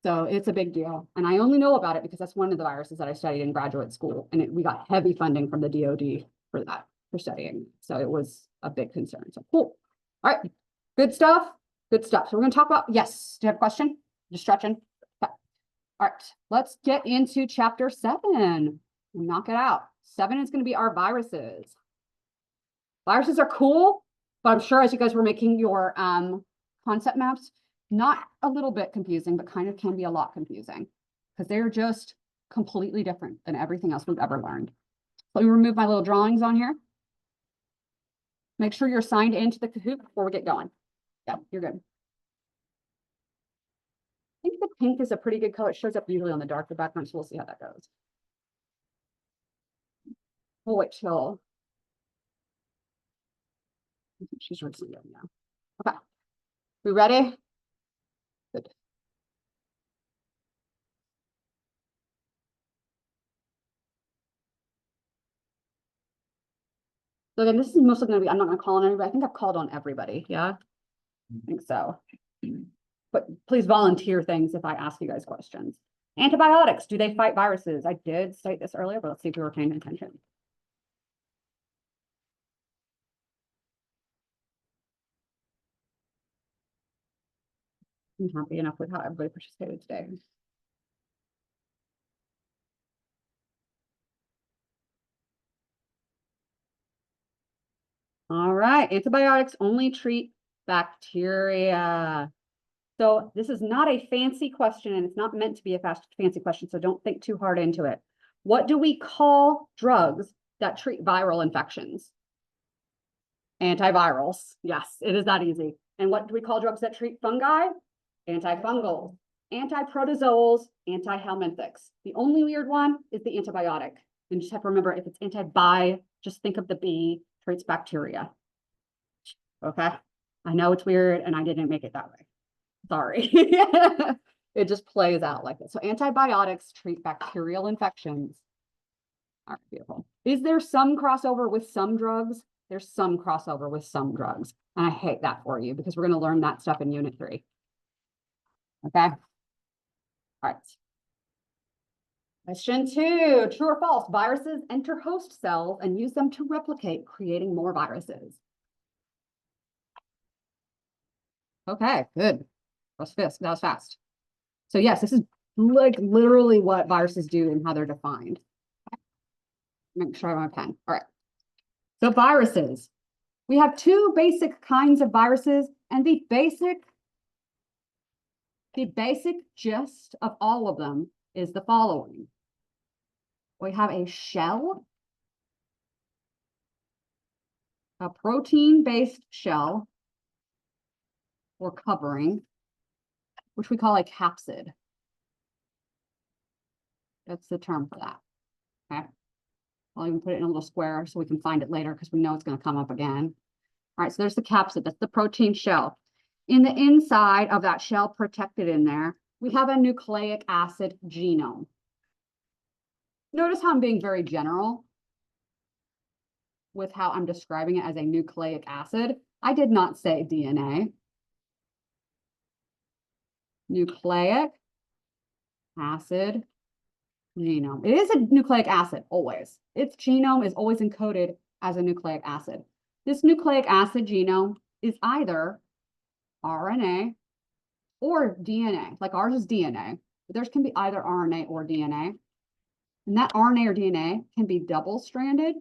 So it's a big deal. And I only know about it because that's one of the viruses that I studied in graduate school. And we got heavy funding from the DoD for that, for studying. So it was a big concern. So cool. All right. Good stuff. Good stuff. So we're going to talk about, yes. Do you have a question? Just stretching. Okay. All right. Let's get into chapter 7. Knock it out. 7 is going to be our viruses. Viruses are cool, but I'm sure as you guys were making your concept maps, not a little bit confusing, but kind of can be a lot confusing. because they're just completely different than everything else we've ever learned. Let me remove my little drawings on here. Make sure you're signed into the Kahoot before we get going. Yeah, you're good. I think the pink is a pretty good color. It shows up usually on the darker background, so we'll see how that goes. We'll wait till she's ready now. Okay. We ready? Good. So again, this is mostly going to be, I'm not going to call on anybody. I think I've called on everybody. Yeah, I think so. But please volunteer things if I ask you guys questions. Antibiotics, do they fight viruses? I did state this earlier, but let's see if you were paying attention. I'm happy enough with how everybody participated today. All right, antibiotics only treat bacteria. So this is not a fancy question, and it's not meant to be a fancy question, so don't think too hard into it. What do we call drugs that treat viral infections? Antivirals. Yes, it is that easy. And what do we call drugs that treat fungi? Antifungals, antiprotozoals, antihelminthics. The only weird one is the antibiotic. And just have to remember, if it's anti-bi, just think of the B, treats bacteria. Okay? I know it's weird, and I didn't make it that way. Sorry. It just plays out like this. So antibiotics treat bacterial infections. All right, beautiful. Is there some crossover with some drugs? There's some crossover with some drugs. And I hate that for you because we're going to learn that stuff in Unit 3. Okay. All right. Question 2, true or false? Viruses enter host cells and use them to replicate, creating more viruses. Okay, good. That was fast. So yes, this is like literally what viruses do and how they're defined. Make sure I have my pen. All right. So viruses. We have 2 basic kinds of viruses, and the basic gist of all of them is the following. We have a shell, a protein-based shell or covering, which we call a capsid. That's the term for that. Okay. I'll even put it in a little square so we can find it later because we know it's going to come up again. All right, so there's the capsid. That's the protein shell. In the inside of that shell, protected in there, we have a nucleic acid genome. Notice how I'm being very general with how I'm describing it as a nucleic acid. I did not say DNA. Nucleic acid genome. It is a nucleic acid, always. Its genome is always encoded as a nucleic acid. This nucleic acid genome is either RNA or DNA. Like ours is DNA, but theirs can be either RNA or DNA. And that RNA or DNA can be double-stranded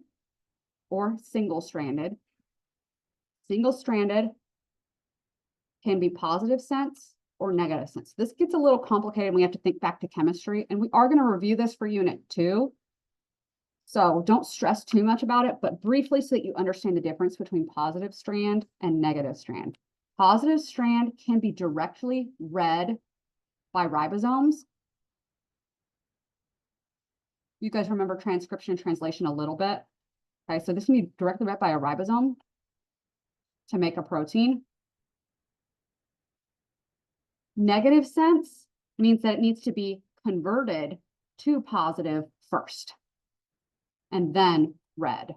or single-stranded. Single-stranded can be positive sense or negative sense. This gets a little complicated. We have to think back to chemistry, and we are going to review this for Unit 2. So don't stress too much about it, but briefly so that you understand the difference between positive strand and negative strand. Positive strand can be directly read by ribosomes. You guys remember transcription and translation a little bit. Okay, so this can be directly read by a ribosome to make a protein. Negative sense means that it needs to be converted to positive first and then read.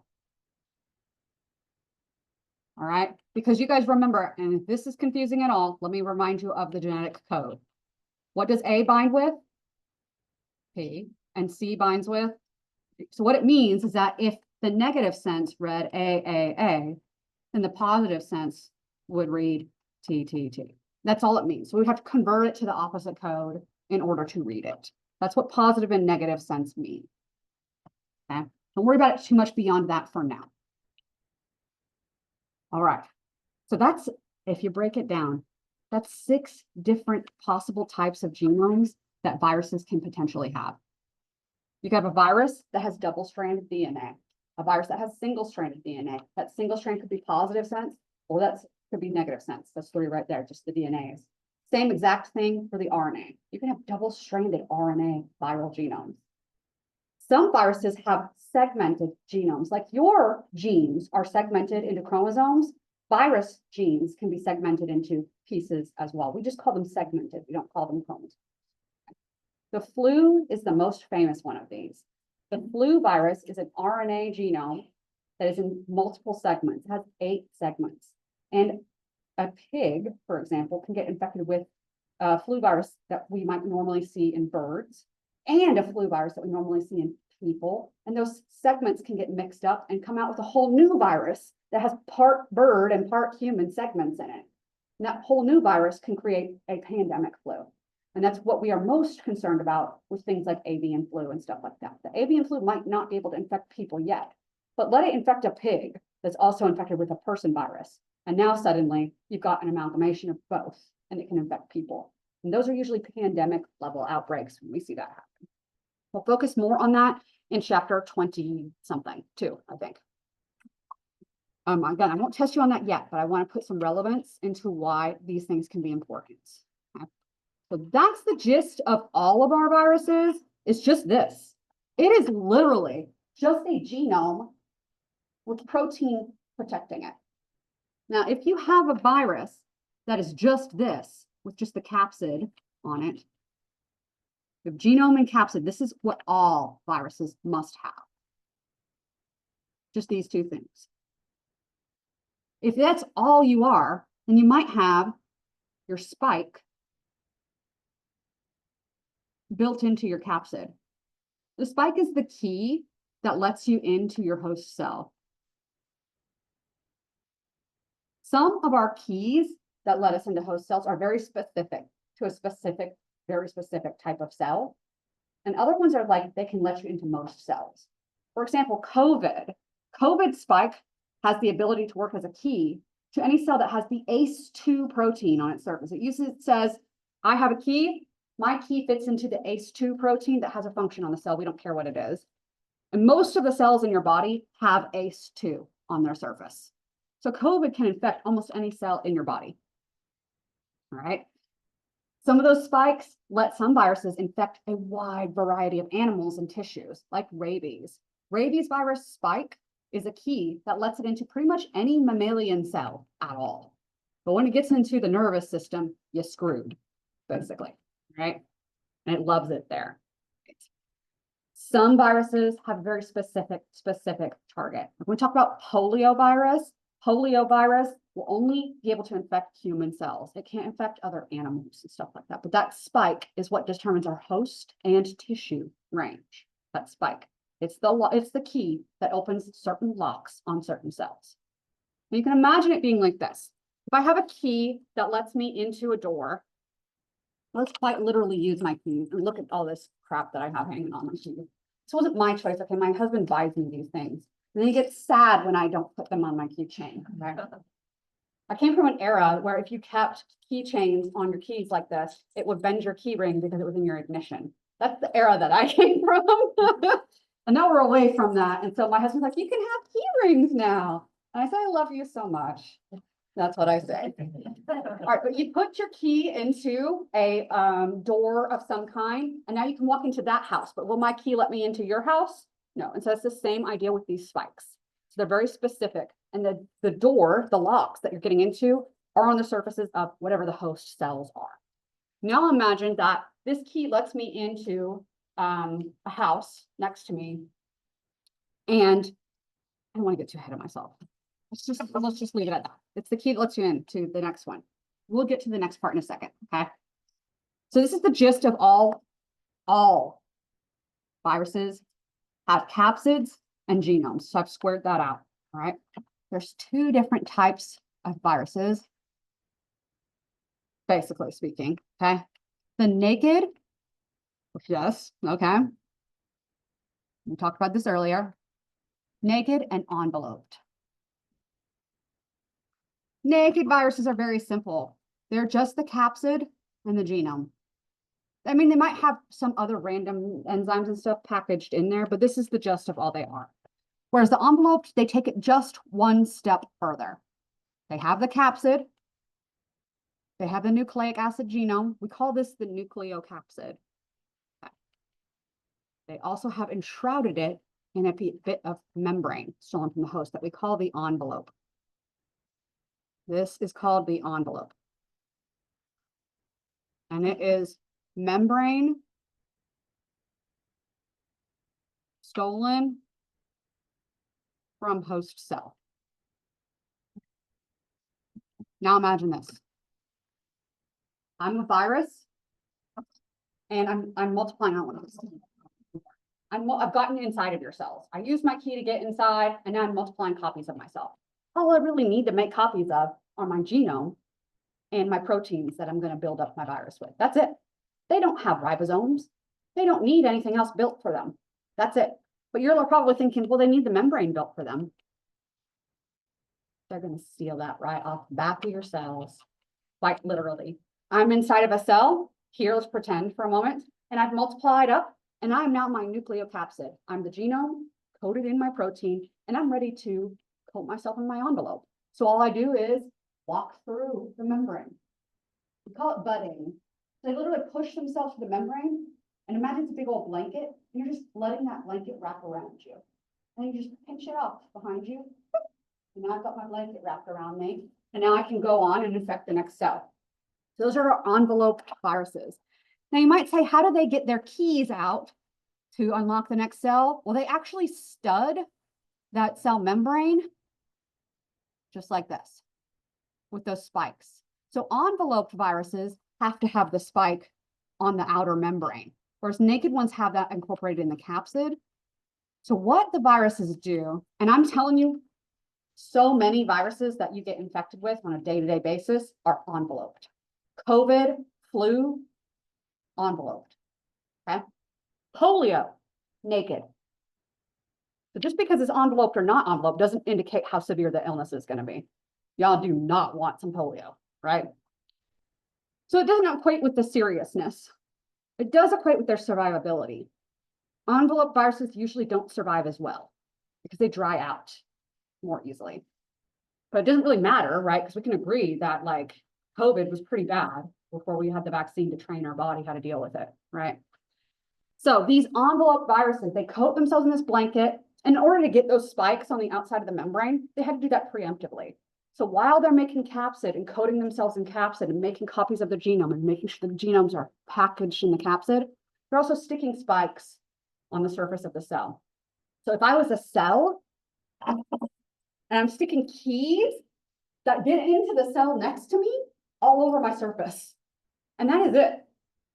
All right, because you guys remember, and if this is confusing at all, let me remind you of the genetic code. What does A bind with? P, and C binds with? So what it means is that if the negative sense read A, then the positive sense would read T. That's all it means. So we have to convert it to the opposite code in order to read it. That's what positive and negative sense mean. Okay, don't worry about it too much beyond that for now. All right, so that's, if you break it down, that's 6 different possible types of genomes that viruses can potentially have. You can have a virus that has double-stranded DNA, a virus that has single-stranded DNA. That single strand could be positive sense, or that could be negative sense. That's 3 right there, just the DNAs. Same exact thing for the RNA. You can have double-stranded RNA viral genomes. Some viruses have segmented genomes, like your genes are segmented into chromosomes. Virus genes can be segmented into pieces as well. We just call them segmented. We don't call them chromosomes. The flu is the most famous one of these. The flu virus is an RNA genome that is in multiple segments. It has 8 segments. And a pig, for example, can get infected with a flu virus that we might normally see in birds, and a flu virus that we normally see in people. And those segments can get mixed up and come out with a whole new virus that has part bird and part human segments in it. And that whole new virus can create a pandemic flu. And that's what we are most concerned about with things like avian flu and stuff like that. The avian flu might not be able to infect people yet, but let it infect a pig that's also infected with a person virus. And now suddenly you've got an amalgamation of both, and it can infect people. And those are usually pandemic level outbreaks when we see that happen. We'll focus more on that in chapter 20 something too, I think. Again, I won't test you on that yet, but I want to put some relevance into why these things can be important. Okay. So that's the gist of all of our viruses. It's just this. It is literally just a genome with protein protecting it. Now, if you have a virus that is just this, with just the capsid on it, the genome and capsid, this is what all viruses must have. Just these 2 things. If that's all you are, then you might have your spike built into your capsid. The spike is the key that lets you into your host cell. Some of our keys that let us into host cells are very specific to a specific, very specific type of cell. And other ones are like, they can let you into most cells. For example, COVID spike has the ability to work as a key to any cell that has the ACE2 protein on its surface. It says, I have a key, my key fits into the ACE2 protein that has a function on the cell. We don't care what it is. And most of the cells in your body have ACE2 on their surface. So COVID can infect almost any cell in your body. All right. Some of those spikes let some viruses infect a wide variety of animals and tissues, like rabies. Rabies virus spike is a key that lets it into pretty much any mammalian cell at all. But when it gets into the nervous system, you're screwed, basically, right? And it loves it there. Some viruses have a very specific target. When we talk about poliovirus will only be able to infect human cells. It can't infect other animals and stuff like that. But that spike is what determines our host and tissue range. That spike. It's the key that opens certain locks on certain cells. And you can imagine it being like this. If I have a key that lets me into a door, let's quite literally use my keys and look at all this crap that I have hanging on my keys. This wasn't my choice. Okay, my husband buys me these things. And then he gets sad when I don't put them on my keychain. Okay? I came from an era where if you kept keychains on your keys like this, it would bend your key ring because it was in your ignition. That's the era that I came from. And now we're away from that. And so my husband's like, you can have key rings now. And I said, I love you so much. That's what I say. All right, but you put your key into a door of some kind, and now you can walk into that house. But will my key let me into your house? No. And so it's the same idea with these spikes. So they're very specific. And the door, the locks that you're getting into are on the surfaces of whatever the host cells are. Now imagine that this key lets me into a house next to me. And I don't want to get too ahead of myself. Let's just leave it at that. It's the key that lets you into the next one. We'll get to the next part in a second, okay? So this is the gist of all viruses have capsids and genomes. So I've squared that out, all right? There's 2 different types of viruses, basically speaking, okay? The naked, yes, okay. We talked about this earlier. Naked and enveloped. Naked viruses are very simple. They're just the capsid and the genome. I mean, they might have some other random enzymes and stuff packaged in there, but this is the gist of all they are. Whereas the enveloped, they take it just one step further. They have the capsid. They have the nucleic acid genome. We call this the nucleocapsid. Okay. They also have enshrouded it in a bit of membrane stolen from the host that we call the envelope. This is called the envelope. And it is membrane stolen from host cell. Now imagine this. I'm a virus and I'm multiplying on one of those. I've gotten inside of your cells. I used my key to get inside and now I'm multiplying copies of myself. All I really need to make copies of are my genome and my proteins that I'm going to build up my virus with. That's it. They don't have ribosomes. They don't need anything else built for them. That's it. But you're probably thinking, well, they need the membrane built for them. They're going to steal that right off the back of your cells. Quite literally. I'm inside of a cell. Here, let's pretend for a moment. And I've multiplied up and I'm now my nucleocapsid. I'm the genome coded in my protein and I'm ready to coat myself in my envelope. So all I do is walk through the membrane. We call it budding. They literally push themselves to the membrane and imagine it's a big old blanket. And you're just letting that blanket wrap around you. And you just pinch it off behind you. And now I've got my blanket wrapped around me. And now I can go on and infect the next cell. So those are our enveloped viruses. Now you might say, how do they get their keys out to unlock the next cell? Well, they actually stud that cell membrane just like this with those spikes. So enveloped viruses have to have the spike on the outer membrane, whereas naked ones have that incorporated in the capsid. So what the viruses do, and I'm telling you, so many viruses that you get infected with on a day-to-day basis are enveloped. COVID, flu, enveloped. Okay. Polio, naked. So just because it's enveloped or not enveloped doesn't indicate how severe the illness is going to be. Y'all do not want some polio, right? So it doesn't equate with the seriousness. It does equate with their survivability. Enveloped viruses usually don't survive as well because they dry out more easily. But it doesn't really matter, right? Because we can agree that like COVID was pretty bad before we had the vaccine to train our body how to deal with it, right? So these enveloped viruses, they coat themselves in this blanket. And in order to get those spikes on the outside of the membrane, they had to do that preemptively. So while they're making capsid and coating themselves in capsid and making copies of the genome and making sure the genomes are packaged in the capsid, they're also sticking spikes on the surface of the cell. So if I was a cell and I'm sticking keys that get into the cell next to me all over my surface, and that is it.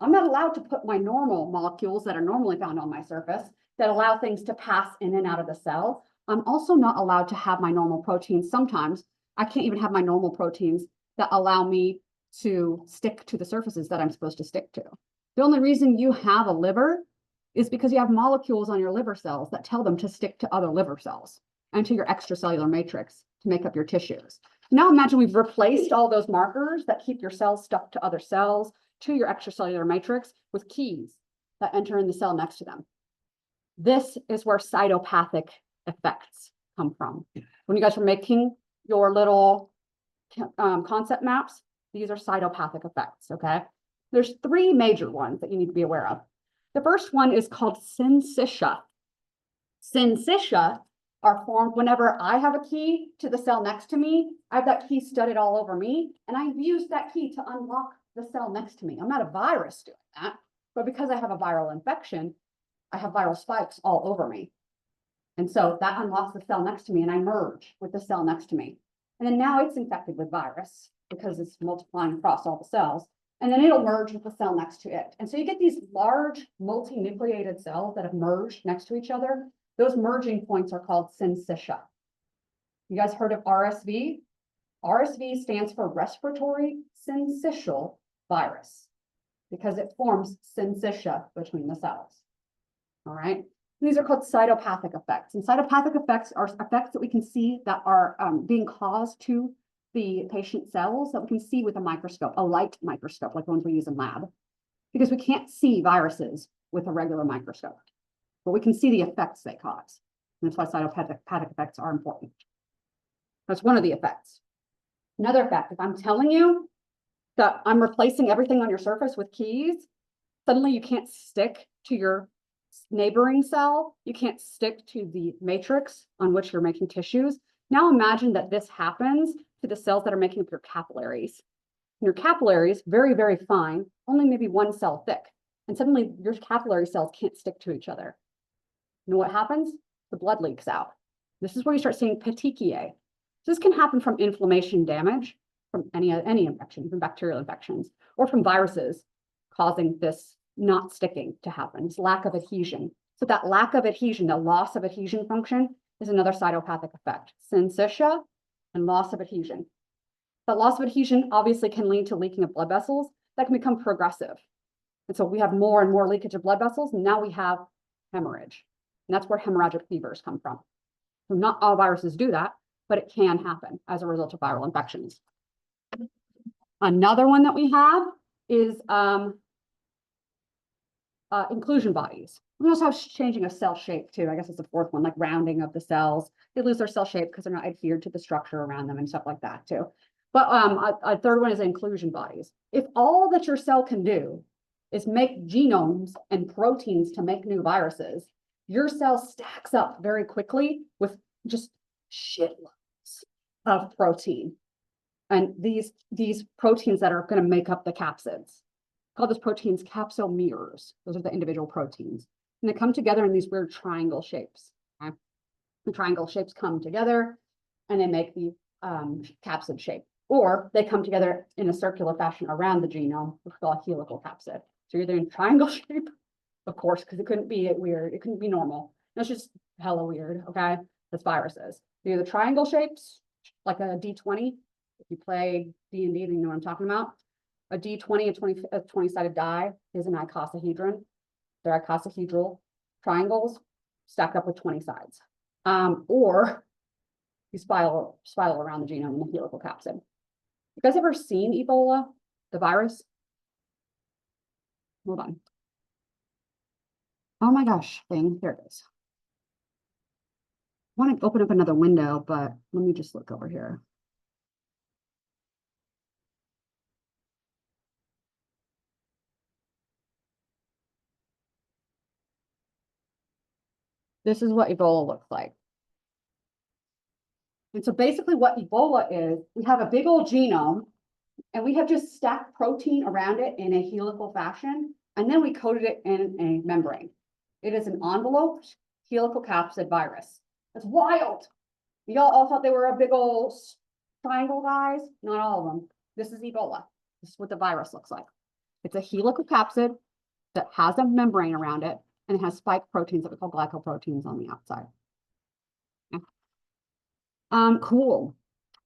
I'm not allowed to put my normal molecules that are normally found on my surface that allow things to pass in and out of the cell. I'm also not allowed to have my normal proteins. Sometimes I can't even have my normal proteins that allow me to stick to the surfaces that I'm supposed to stick to. The only reason you have a liver is because you have molecules on your liver cells that tell them to stick to other liver cells and to your extracellular matrix to make up your tissues. Now imagine we've replaced all those markers that keep your cells stuck to other cells, to your extracellular matrix with keys that enter in the cell next to them. This is where cytopathic effects come from. When you guys are making your little concept maps, these are cytopathic effects, okay? There's three major ones that you need to be aware of. The first one is called syncytia. Syncytia are formed whenever I have a key to the cell next to me. I have that key studded all over me, and I've used that key to unlock the cell next to me. I'm not a virus doing that, but because I have a viral infection, I have viral spikes all over me. And so that unlocks the cell next to me and I merge with the cell next to me. And then now it's infected with virus because it's multiplying across all the cells. And then it'll merge with the cell next to it. And so you get these large multinucleated cells that have merged next to each other. Those merging points are called syncytia. You guys heard of RSV? RSV stands for respiratory syncytial virus because it forms syncytia between the cells. All right. These are called cytopathic effects. And cytopathic effects are effects that we can see that are being caused to the patient cells that we can see with a microscope, a light microscope, like the ones we use in lab. because we can't see viruses with a regular microscope, but we can see the effects they cause. And that's why cytopathic effects are important. That's one of the effects. Another effect, if I'm telling you that I'm replacing everything on your surface with keys, suddenly you can't stick to your neighboring cell. You can't stick to the matrix on which you're making tissues. Now imagine that this happens to the cells that are making up your capillaries. Your capillaries, very, very fine, only maybe one cell thick. And suddenly your capillary cells can't stick to each other. You know what happens? The blood leaks out. This is where you start seeing petechiae. This can happen from inflammation damage, from any infection, from bacterial infections, or from viruses causing this not sticking to happen, this lack of adhesion. So that lack of adhesion, the loss of adhesion function, is another cytopathic effect. Syncytia and loss of adhesion. That loss of adhesion obviously can lead to leaking of blood vessels that can become progressive. And so we have more and more leakage of blood vessels, and now we have hemorrhage. And that's where hemorrhagic fevers come from. So not all viruses do that, but it can happen as a result of viral infections. Another one that we have is inclusion bodies. We also have changing of cell shape too. I guess it's the fourth one, like rounding of the cells. They lose their cell shape because they're not adhered to the structure around them and stuff like that too. But a third one is inclusion bodies. If all that your cell can do is make genomes and proteins to make new viruses, your cell stacks up very quickly with just shitloads of protein. And these proteins that are going to make up the capsids. Call those proteins capsomeres. Those are the individual proteins. And they come together in these weird triangle shapes. Okay? The triangle shapes come together and they make the capsid shape. Or they come together in a circular fashion around the genome, which we call a helical capsid. So you're either in triangle shape, of course, because it couldn't be weird. It couldn't be normal. That's just hella weird, okay? That's viruses. You're the triangle shapes, like a D20. If you play D&D, then you know what I'm talking about. A D20, a 20-sided die is an icosahedron. They're icosahedral triangles stacked up with 20 sides. Or you spiral around the genome in a helical capsid. You guys ever seen Ebola, the virus? Hold on. Oh my gosh, thing, here it is. I want to open up another window, but let me just look over here. This is what Ebola looks like. And so basically what Ebola is, we have a big old genome and we have just stacked protein around it in a helical fashion. And then we coated it in a membrane. It is an enveloped helical capsid virus. That's wild. Y'all all thought they were a big old triangle guys. Not all of them. This is Ebola. This is what the virus looks like. It's a helical capsid that has a membrane around it and it has spike proteins that we call glycoproteins on the outside. Okay. Cool.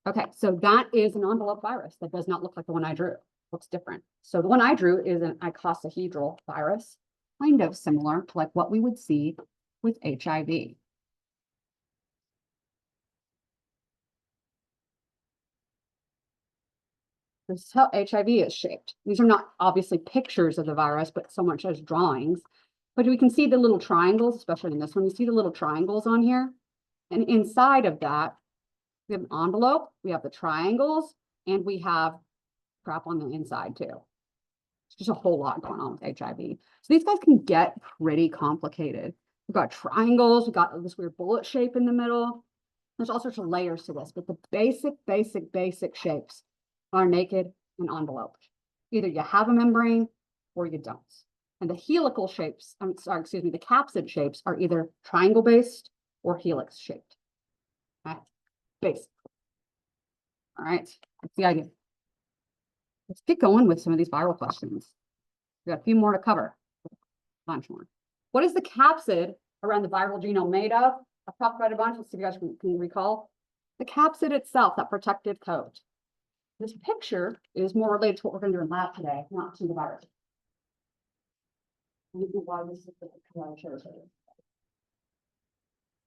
Okay, so that is an envelope virus that does not look like the one I drew. Looks different. So the one I drew is an icosahedral virus, kind of similar to like what we would see with HIV. This is how HIV is shaped. These are not obviously pictures of the virus, but so much as drawings. But we can see the little triangles, especially in this one. You see the little triangles on here. And inside of that, we have an envelope, we have the triangles, and we have crap on the inside too. It's just a whole lot going on with HIV. So these guys can get pretty complicated. We've got triangles, we've got this weird bullet shape in the middle. There's all sorts of layers to this, but the basic shapes are naked and enveloped. Either you have a membrane or you don't. And the helical shapes, the capsid shapes are either triangle-based or helix-shaped. Okay. Basic. All right, that's the idea. Let's get going with some of these viral questions. We got a few more to cover. A bunch more. What is the capsid around the viral genome made of? I've talked about a bunch. Let's see if you guys can recall. The capsid itself, that protective coat. This picture is more related to what we're going to do in lab today, not to the virus. I don't know why this is the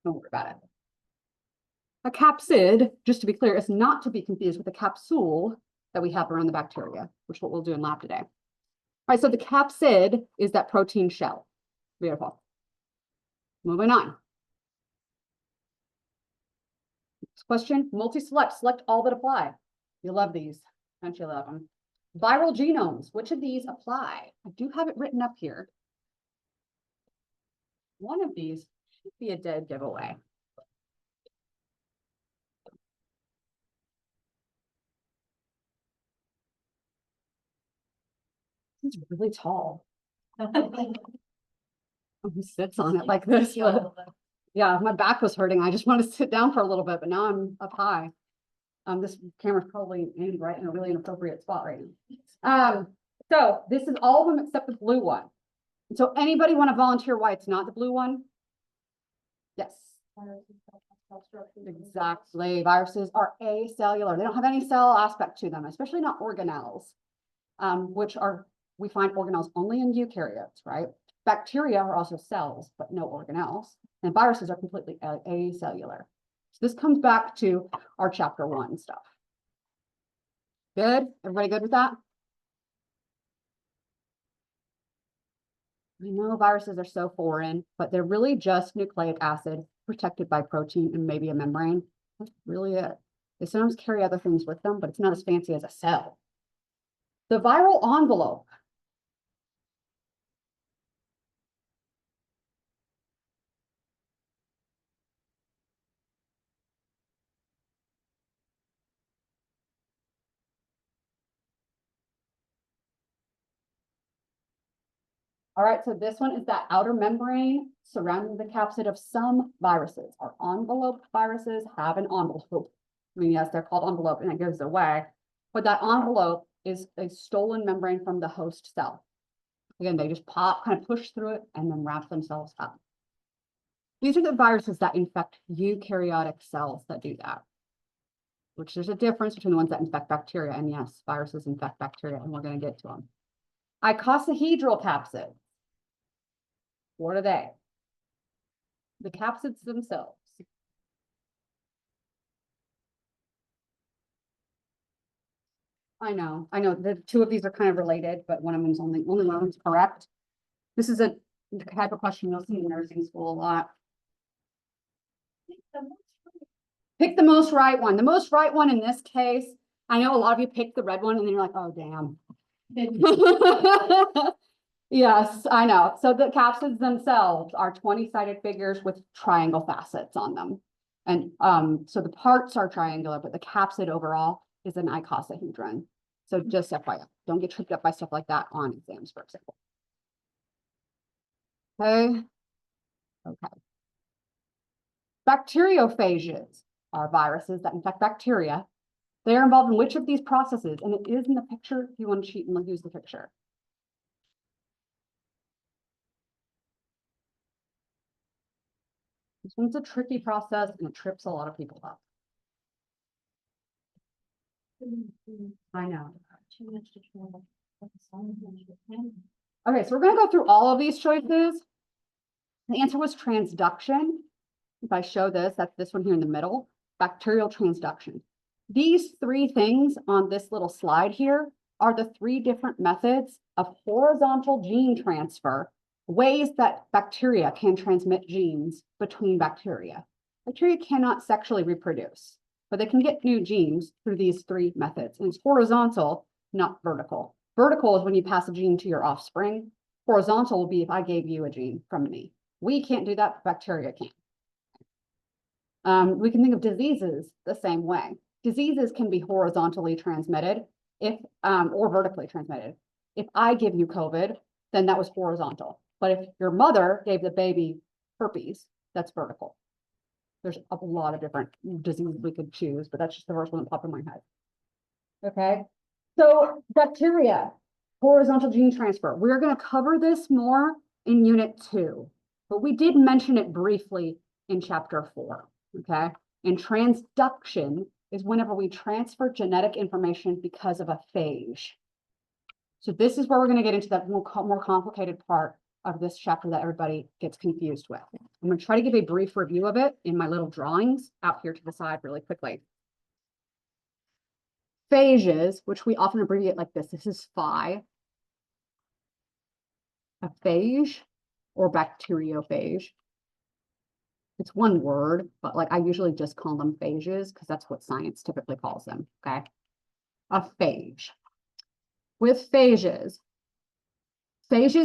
don't worry about it. A capsid, just to be clear, is not to be confused with the capsule that we have around the bacteria, which is what we'll do in lab today. right, so the capsid is that protein shell. Beautiful. Moving on. Next question, multi-select, select all that apply. You love these, don't you love them? Viral genomes, which of these apply? I do have it written up here. One of these should be a dead giveaway. It's really tall. He sits on it like this. But yeah, my back was hurting. I just wanted to sit down for a little bit, but now I'm up high. This camera's probably aimed right in a really inappropriate spot right now. So this is all of them except the blue one. So anybody want to volunteer why it's not the blue one? Yes. Exactly. Viruses are acellular. They don't have any cell aspect to them, especially not organelles, which are, we find organelles only in eukaryotes, right? Bacteria are also cells, but no organelles. And viruses are completely acellular. So this comes back to our chapter 1 stuff. Good? Everybody good with that? I know viruses are so foreign, but they're really just nucleic acid protected by protein and maybe a membrane. That's really it. They sometimes carry other things with them, but it's not as fancy as a cell. The viral envelope. All right, so this one is that outer membrane surrounding the capsid of some viruses. Our enveloped viruses have an envelope. I mean, yes, they're called envelope and it gives away, but that envelope is a stolen membrane from the host cell. Again, they just pop, kind of push through it and then wrap themselves up. These are the viruses that infect eukaryotic cells that do that, which there's a difference between the ones that infect bacteria. And yes, viruses infect bacteria, and we're going to get to them. Icosahedral capsids. What are they? The capsids themselves. I know the two of these are kind of related, but one of them's only one of them's correct. This is a type of question you'll see in nursing school a lot. Pick the most right one. The most right one in this case, I know a lot of you picked the red one and then you're like, oh, damn. Yes, I know. So the capsids themselves are 20-sided figures with triangle facets on them. And so the parts are triangular, but the capsid overall is an icosahedron. So just FYI, don't get tripped up by stuff like that on exams, for example. Okay. Okay. Bacteriophages are viruses that infect bacteria. They are involved in which of these processes? And it is in the picture if you want to cheat and use the picture. This one's a tricky process and it trips a lot of people up. I know. Okay, so we're going to go through all of these choices. The answer was transduction. If I show this, that's this one here in the middle, bacterial transduction. These three things on this little slide here are the three different methods of horizontal gene transfer, ways that bacteria can transmit genes between bacteria. Bacteria cannot sexually reproduce, but they can get new genes through these three methods. And it's horizontal, not vertical. Vertical is when you pass a gene to your offspring. Horizontal will be if I gave you a gene from me. We can't do that, but bacteria can. We can think of diseases the same way. Diseases can be horizontally transmitted or vertically transmitted. If I give you COVID, then that was horizontal. But if your mother gave the baby herpes, that's vertical. There's a lot of different diseases we could choose, but that's just the first one that popped in my head. Okay, so bacteria, horizontal gene transfer. We're going to cover this more in Unit 2, but we did mention it briefly in Chapter 4. Okay, and transduction is whenever we transfer genetic information because of a phage. So this is where we're going to get into that more complicated part of this chapter that everybody gets confused with. I'm going to try to give a brief review of it in my little drawings out here to the side really quickly. Phages, which we often abbreviate like this is phi. a phage or bacteriophage. It's one word, but like I usually just call them phages because that's what science typically calls them, okay? A phage. With phages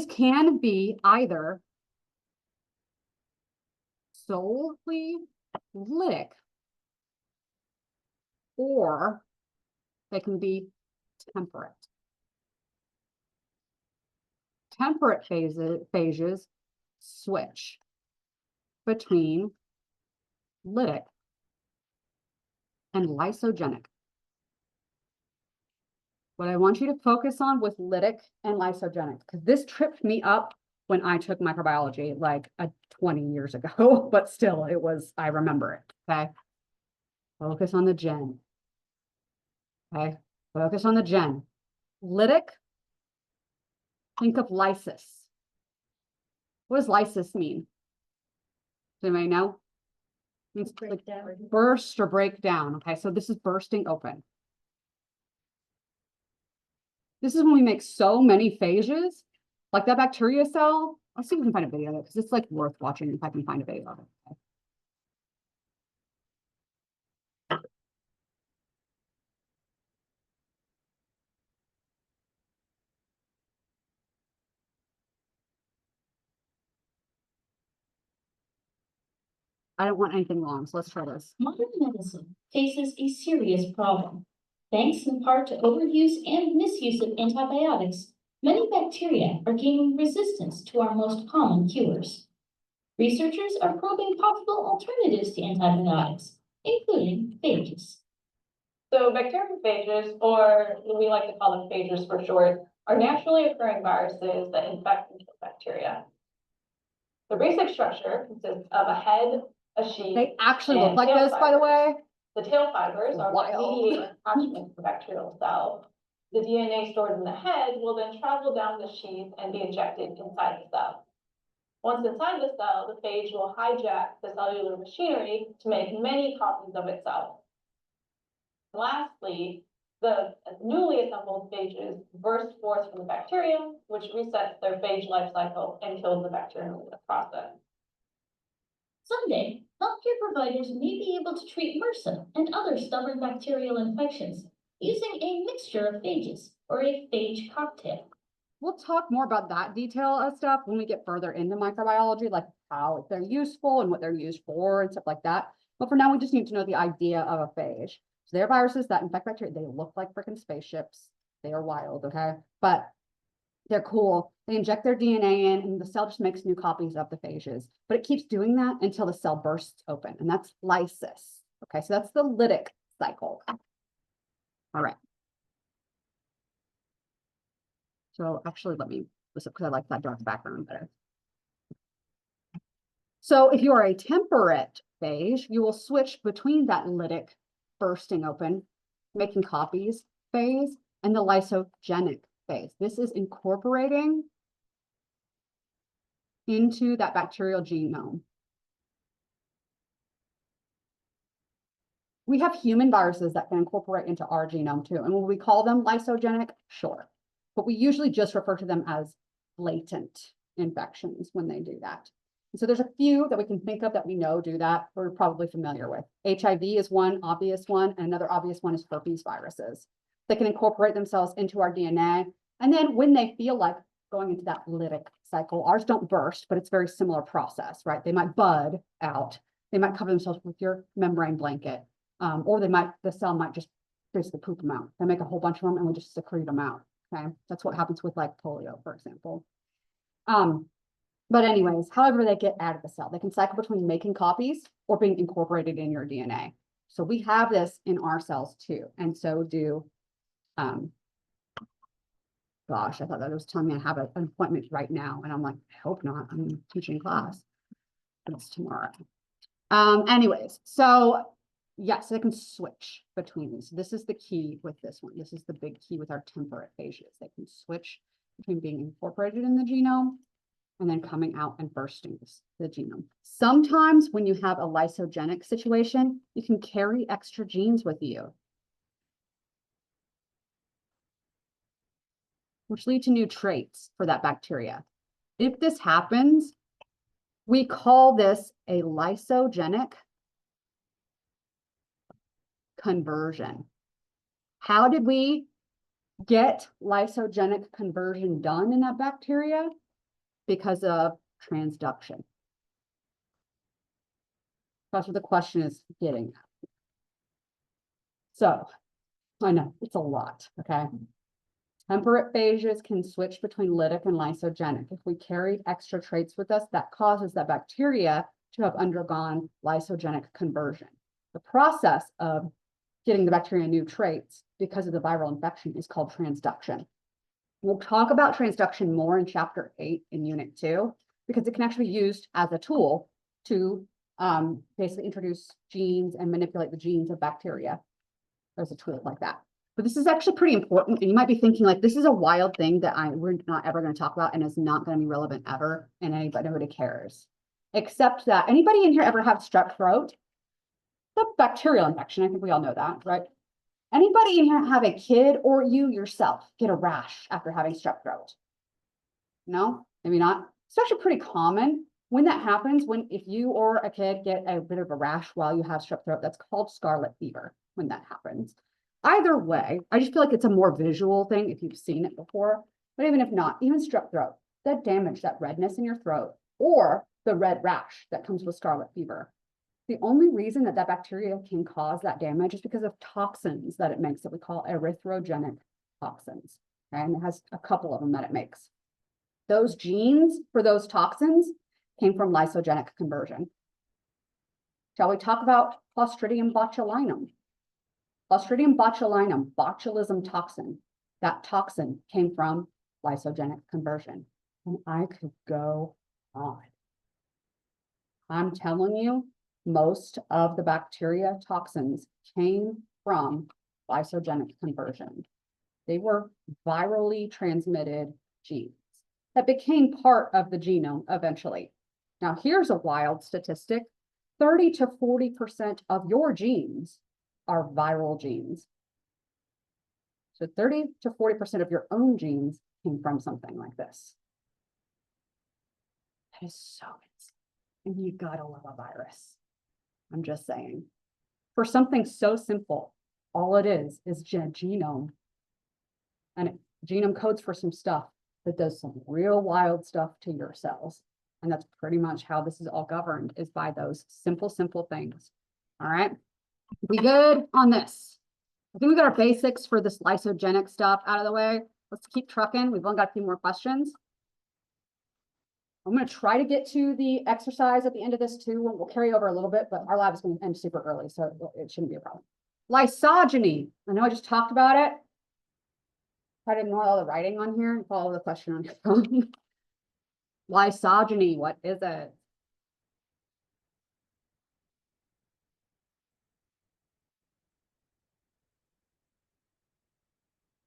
can be either solely lytic or they can be temperate. Temperate phages switch between lytic and lysogenic. What I want you to focus on with lytic and lysogenic, because this tripped me up when I took microbiology like 20 years ago, but still I remember it, okay? Focus on the gen. Okay, focus on the gen. Lytic, think of lysis. What does lysis mean? Does anybody know? It means like burst or break down. Okay, so this is bursting open. This is when we make so many phages, like that bacteria cell. Let's see if we can find a video of it because it's like worth watching if I can find a video of it. Okay. I don't want anything long, so let's try this. Modern medicine faces a serious problem. Thanks in part to overuse and misuse of antibiotics, many bacteria are gaining resistance to our most common cures. Researchers are probing possible alternatives to antibiotics, including phages. So bacteriophages, or we like to call them phages for short, are naturally occurring viruses that infect and kill bacteria. The basic structure consists of a head, a sheath. They actually look and like tail this, by the way. The tail fibers are what Wild. mediate attachment to the bacterial cell. The DNA stored in the head will then travel down the sheath and be injected inside the cell. Once inside the cell, the phage will hijack the cellular machinery to make many copies of itself. Lastly, the newly assembled phages burst forth from the bacterium, which resets their phage life cycle and kills the bacterium in the process. Someday, healthcare providers may be able to treat MRSA and other stubborn bacterial infections using a mixture of phages or a phage cocktail. We'll talk more about that detail of stuff when we get further into microbiology, like how they're useful and what they're used for and stuff like that. But for now, we just need to know the idea of a phage. So they're viruses that infect bacteria. They look like freaking spaceships. They are wild, okay? But they're cool. They inject their DNA in and the cell just makes new copies of the phages. But it keeps doing that until the cell bursts open, and that's lysis. Okay, so that's the lytic cycle. All right. So actually, let me listen because I like that dark background better. So if you are a temperate phage, you will switch between that lytic bursting open, making copies phase, and the lysogenic phase. This is incorporating into that bacterial genome. We have human viruses that can incorporate into our genome too. And when we call them lysogenic, sure. But we usually just refer to them as latent infections when they do that. And so there's a few that we can think of that we know do that, we're probably familiar with. HIV is one obvious one, and another obvious one is herpes viruses. They can incorporate themselves into our DNA. And then when they feel like going into that lytic cycle, ours don't burst, but it's a very similar process, right? They might bud out. They might cover themselves with your membrane blanket. Or the cell might just basically poop them out. They make a whole bunch of them and we just secrete them out. Okay, that's what happens with like polio, for example. But anyways, however they get out of the cell, they can cycle between making copies or being incorporated in your DNA. So we have this in our cells too, and so do. Gosh, I thought that was telling me I have an appointment right now, and I'm like, I hope not. I'm teaching class. It's tomorrow. Anyways, so yes, they can switch between these. This is the key with this one. This is the big key with our temperate phages. They can switch between being incorporated in the genome and then coming out and bursting the genome. Sometimes when you have a lysogenic situation, you can carry extra genes with you, which lead to new traits for that bacteria. If this happens, we call this a lysogenic conversion. How did we get lysogenic conversion done in that bacteria? Because of transduction. That's what the question is getting at. So, I know, it's a lot, okay? Temperate phages can switch between lytic and lysogenic. If we carry extra traits with us, that causes that bacteria to have undergone lysogenic conversion. The process of getting the bacteria new traits because of the viral infection is called transduction. We'll talk about transduction more in chapter 8 in unit 2, because it can actually be used as a tool to basically introduce genes and manipulate the genes of bacteria. There's a tool like that. But this is actually pretty important. And you might be thinking like, this is a wild thing that we're not ever going to talk about and is not going to be relevant ever. And nobody cares. Except that anybody in here ever have strep throat? The bacterial infection. I think we all know that, right? Anybody in here have a kid or you yourself get a rash after having strep throat? No, maybe not. It's actually pretty common. When that happens, if you or a kid get a bit of a rash while you have strep throat, that's called scarlet fever when that happens. Either way, I just feel like it's a more visual thing if you've seen it before. But even if not, even strep throat, that damage, that redness in your throat, or the red rash that comes with scarlet fever. The only reason that bacteria can cause that damage is because of toxins that it makes that we call erythrogenic toxins. Okay? And it has a couple of them that it makes. Those genes for those toxins came from lysogenic conversion. Shall we talk about Clostridium botulinum? Clostridium botulinum, botulism toxin. That toxin came from lysogenic conversion. And I could go on. I'm telling you, most of the bacteria toxins came from lysogenic conversion. They were virally transmitted genes that became part of the genome eventually. Now, here's a wild statistic. 30 to 40% of your genes are viral genes. So 30 to 40% of your own genes came from something like this. That is so insane. And you gotta love a virus. I'm just saying. For something so simple, all it is genome. And genome codes for some stuff that does some real wild stuff to your cells. And that's pretty much how this is all governed, is by those simple things. All right. We good on this? I think we got our basics for this lysogenic stuff out of the way. Let's keep trucking. We've only got a few more questions. I'm going to try to get to the exercise at the end of this too. We'll carry over a little bit, but our lab is going to end super early, so it shouldn't be a problem. Lysogeny. I know I just talked about it. Try to ignore all the writing on here and follow the question on your phone. Lysogeny, what is it?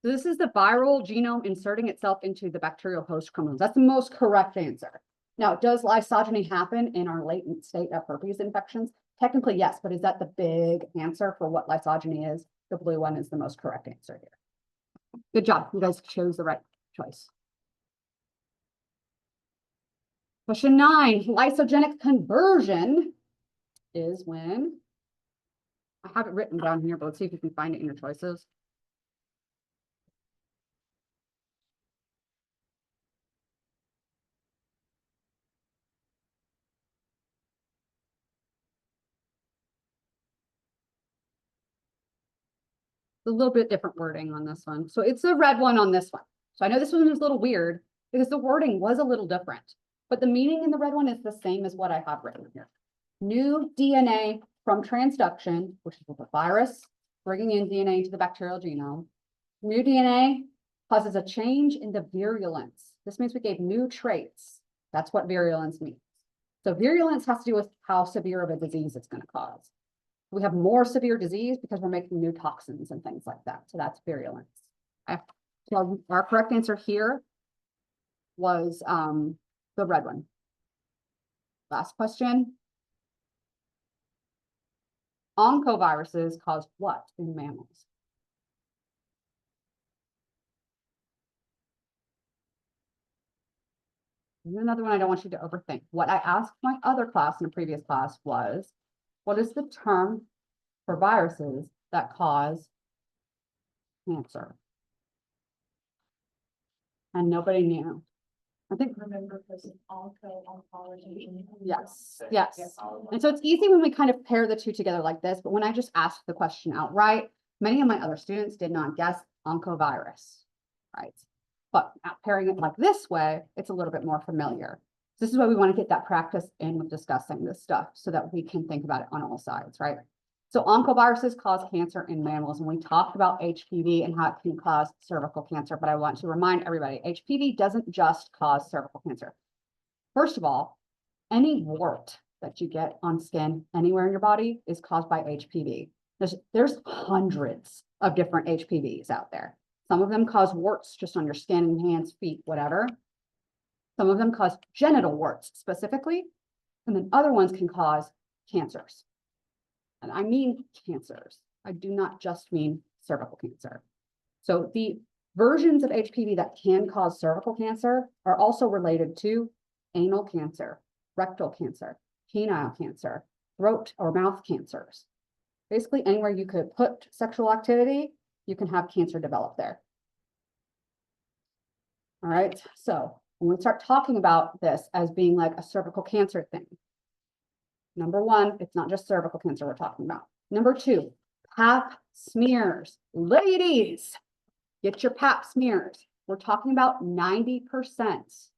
So this is the viral genome inserting itself into the bacterial host chromosomes. That's the most correct answer. Now, does lysogeny happen in our latent state of herpes infections? Technically, yes, but is that the big answer for what lysogeny is? The blue one is the most correct answer here. Good job. You guys chose the right choice. Question 9, lysogenic conversion is when, I have it written down here, but let's see if you can find it in your choices. A little bit different wording on this one. So it's the red one on this one. So I know this one was a little weird because the wording was a little different, but the meaning in the red one is the same as what I have written here. New DNA from transduction, which is with a virus, bringing in DNA into the bacterial genome. New DNA causes a change in the virulence. This means we gave new traits. That's what virulence means. So virulence has to do with how severe of a disease it's going to cause. We have more severe disease because we're making new toxins and things like that. So that's virulence. Okay. So our correct answer here was the red one. Last question. Oncoviruses cause what in mammals? Here's another one I don't want you to overthink. What I asked my other class in a previous class was, what is the term for viruses that cause cancer? And nobody knew. I think, Remember, because oncology. yes, yes. And so it's easy when we kind of pair the two together like this, but when I just asked the question outright, many of my other students did not guess oncovirus, right? But pairing it like this way, it's a little bit more familiar. This is why we want to get that practice in with discussing this stuff so that we can think about it on all sides, right? So oncoviruses cause cancer in mammals, and we talked about HPV and how it can cause cervical cancer, but I want to remind everybody, HPV doesn't just cause cervical cancer. First of all, any wart that you get on skin anywhere in your body is caused by HPV. There's hundreds of different HPVs out there. Some of them cause warts just on your skin and hands, feet, whatever. Some of them cause genital warts specifically, and then other ones can cause cancers. And I mean cancers. I do not just mean cervical cancer. So the versions of HPV that can cause cervical cancer are also related to anal cancer, rectal cancer, penile cancer, throat or mouth cancers. Basically, anywhere you could put sexual activity, you can have cancer develop there. All right, so when we start talking about this as being like a cervical cancer thing, number one, it's not just cervical cancer we're talking about. Number two, pap smears. Ladies, get your pap smears. We're talking about 90%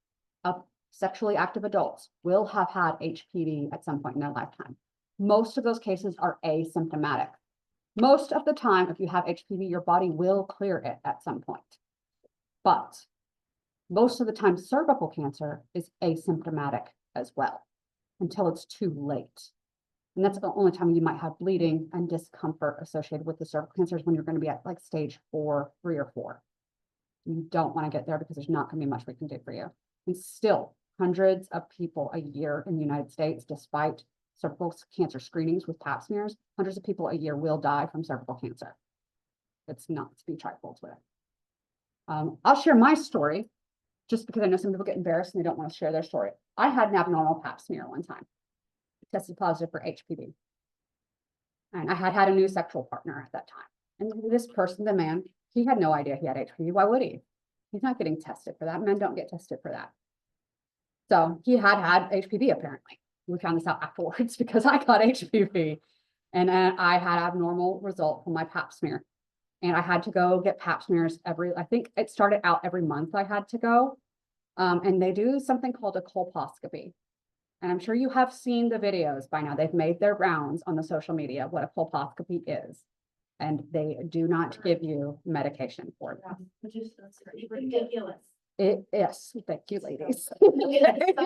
of sexually active adults will have had HPV at some point in their lifetime. Most of those cases are asymptomatic. Most of the time, if you have HPV, your body will clear it at some point. But most of the time, cervical cancer is asymptomatic as well until it's too late. And that's the only time you might have bleeding and discomfort associated with the cervical cancers when you're going to be at like stage 4, 3, or 4. You don't want to get there because there's not going to be much we can do for you. And still, hundreds of people a year in the United States, despite cervical cancer screenings with pap smears, hundreds of people a year will die from cervical cancer. It's not to be trifled with. I'll share my story just because I know some people get embarrassed and they don't want to share their story. I had an abnormal pap smear one time. Tested positive for HPV. And I had had a new sexual partner at that time. And this person, the man, he had no idea he had HPV. Why would he? He's not getting tested for that. Men don't get tested for that. So he had HPV apparently. We found this out afterwards because I got HPV and I had abnormal result from my pap smear. And I had to go get pap smears I think it started out every month I had to go. And they do something called a colposcopy. And I'm sure you have seen the videos by now. They've made their rounds on the social media of what a colposcopy is. And they do not give you medication for that. Which is ridiculous. It is. Thank you, ladies. It's so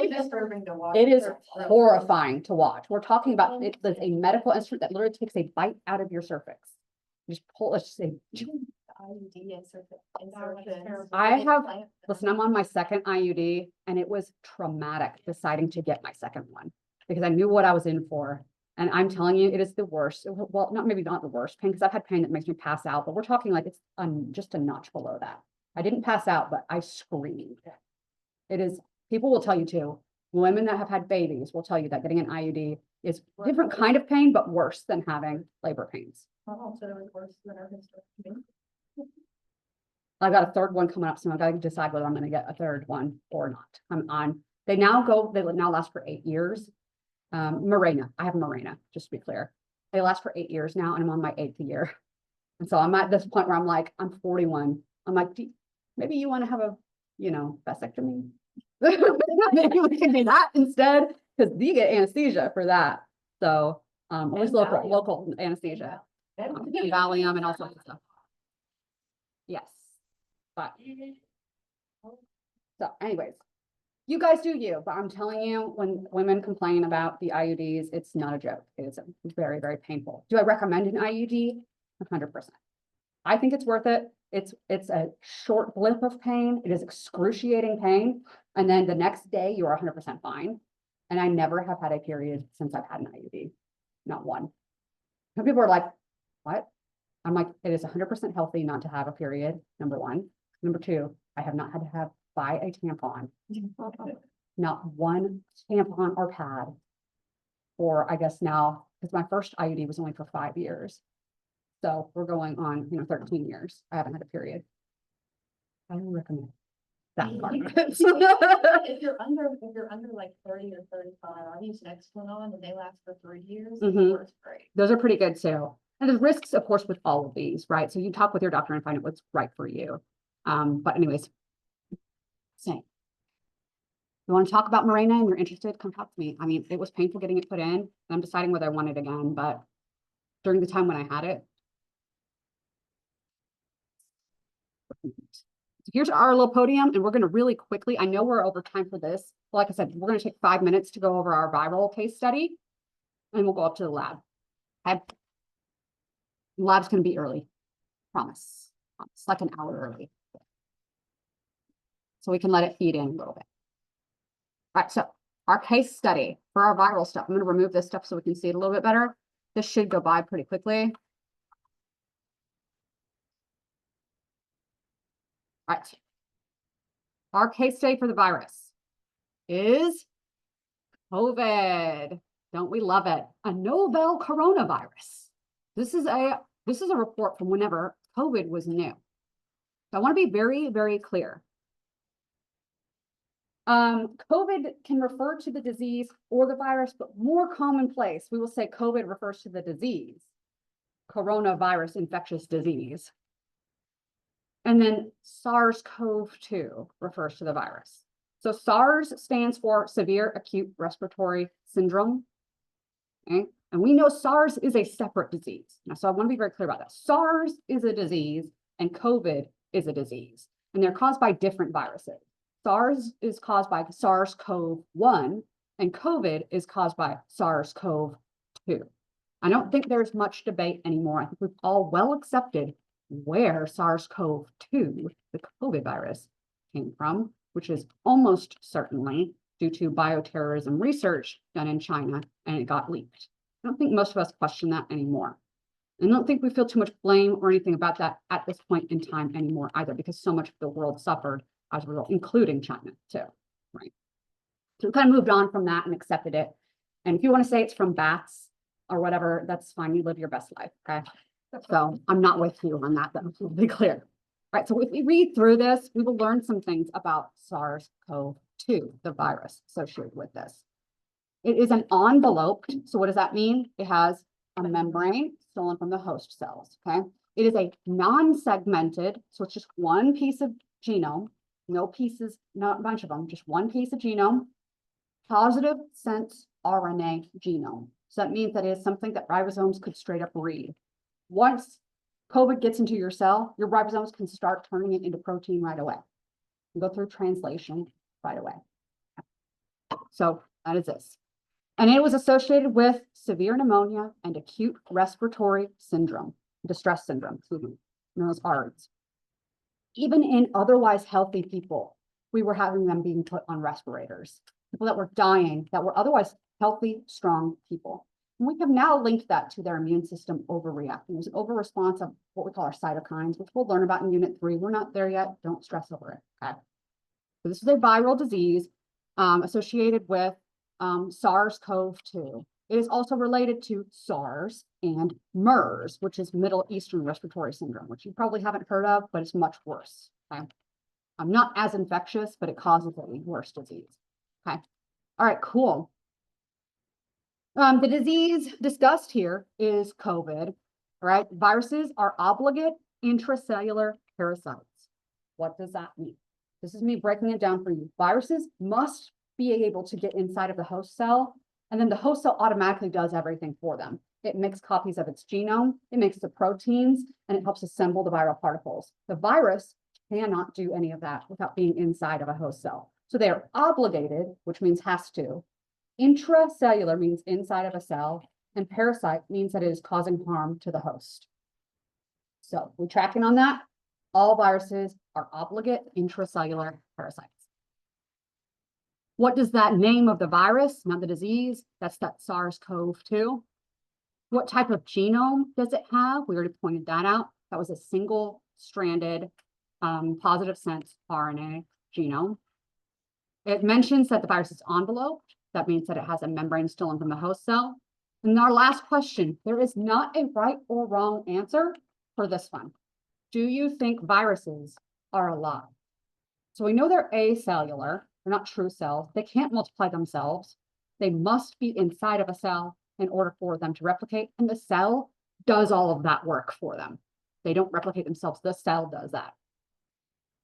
disturbing to watch. It is horrifying to watch. We're talking about it is a medical instrument that literally takes a bite out of your cervix. Just pull, let's just say. IUD insertion. Listen, I'm on my second IUD and it was traumatic deciding to get my second one because I knew what I was in for. And I'm telling you, it is the worst. Well, maybe not the worst pain because I've had pain that makes me pass out, but we're talking like it's just a notch below that. I didn't pass out, but I screamed. It is, people will tell you too, women that have had babies will tell you that getting an IUD is a different kind of pain, but worse than having labor pains. So it was worse than our hysterectomy. I got a third one coming up soon. I got to decide whether I'm going to get a third one or not. They now last for 8 years. Mirena, I have Mirena, just to be clear. They last for 8 years now, and I'm on my 8th year. And so I'm at this point where I'm like, I'm 41. I'm like, maybe you want to have a, vasectomy? Maybe we can do that instead, because you get anesthesia for that. So, at least local anesthesia, Valium and all sorts of stuff. Yes, but so anyways, you guys do you, but I'm telling you, when women complain about the IUDs, it's not a joke. It is very, very painful. Do I recommend an IUD? 100%. I think it's worth it. It's a short blip of pain. It is excruciating pain. And then the next day you're 100% fine. And I never have had a period since I've had an IUD. Not one. Some people are like, what? I'm like, it is 100% healthy not to have a period, number one. Number two, I have not had to buy a tampon not one tampon or pad. Or I guess now, because my first IUD was only for 5 years. So we're going on, 13 years. I haven't had a period. I don't recommend that part. If you're under like 30 or 35, I've used Nexplanon and they last for 3 years. Mhm. It works great. Those are pretty good too. And there's risks, of course, with all of these, right? So you talk with your doctor and find out what's right for you. But anyways, same. You want to talk about Mirena and you're interested, come talk to me. I mean, it was painful getting it put in. And I'm deciding whether I want it again, but during the time when I had it. So here's our little podium, and we're going to really quickly, I know we're over time for this. Like I said, we're going to take 5 minutes to go over our viral case study, and we'll go up to the lab. Okay. Lab's going to be early. Promise. It's like an hour early. So we can let it feed in a little bit. All right, so our case study for our viral stuff. I'm going to remove this stuff so we can see it a little bit better. This should go by pretty quickly. All right. Our case study for the virus is COVID. Don't we love it? A novel coronavirus. This is a report from whenever COVID was new. So I want to be very, very clear. COVID can refer to the disease or the virus, but more commonplace, we will say COVID refers to the disease, coronavirus, infectious disease. And then SARS-CoV-2 refers to the virus. So SARS stands for severe acute respiratory syndrome. Okay? And we know SARS is a separate disease. Now, so I want to be very clear about that. SARS is a disease and COVID is a disease, and they're caused by different viruses. SARS is caused by SARS-CoV-1 and COVID is caused by SARS-CoV-2. I don't think there's much debate anymore. I think we've all well accepted where SARS-CoV-2, the COVID virus, came from, which is almost certainly due to bioterrorism research done in China, and it got leaked. I don't think most of us question that anymore. I don't think we feel too much blame or anything about that at this point in time anymore either, because so much of the world suffered as a result, including China too, right? So we kind of moved on from that and accepted it. And if you want to say it's from bats or whatever, that's fine. You live your best life, okay? So I'm not with you on that. That will be clear. All right, so if we read through this, we will learn some things about SARS-CoV-2, the virus associated with this. It is an enveloped. So what does that mean? It has a membrane stolen from the host cells, okay? It is a non-segmented, so it's just one piece of genome, no pieces, not a bunch of them, just one piece of genome, positive sense RNA genome. So that means that it is something that ribosomes could straight up read. Once COVID gets into your cell, your ribosomes can start turning it into protein right away. You go through translation right away. So that is this. And it was associated with severe pneumonia and acute respiratory syndrome, distress syndrome, known as ARDS. Even in otherwise healthy people, we were having them being put on respirators. People that were dying, that were otherwise healthy, strong people. And we have now linked that to their immune system overreacting. There's an over-response of what we call our cytokines, which we'll learn about in Unit 3. We're not there yet. Don't stress over it, okay? So this is a viral disease associated with SARS-CoV-2. It is also related to SARS and MERS, which is Middle Eastern Respiratory Syndrome, which you probably haven't heard of, but it's much worse, okay? Not as infectious, but it causes a worse disease, okay? All right, cool. The disease discussed here is COVID, right? Viruses are obligate intracellular parasites. What does that mean? This is me breaking it down for you. Viruses must be able to get inside of the host cell, and then the host cell automatically does everything for them. It makes copies of its genome, it makes the proteins, and it helps assemble the viral particles. The virus cannot do any of that without being inside of a host cell. So they are obligated, which means has to. Intracellular means inside of a cell, and parasite means that it is causing harm to the host. So we're tracking on that. All viruses are obligate intracellular parasites. What does that name of the virus, not the disease? That's that SARS-CoV-2. What type of genome does it have? We already pointed that out. That was a single-stranded positive sense RNA genome. It mentions that the virus is enveloped. That means that it has a membrane still in from the host cell. And our last question, there is not a right or wrong answer for this one. Do you think viruses are alive? So we know they're acellular, they're not true cells. They can't multiply themselves. They must be inside of a cell in order for them to replicate. And the cell does all of that work for them. They don't replicate themselves. The cell does that.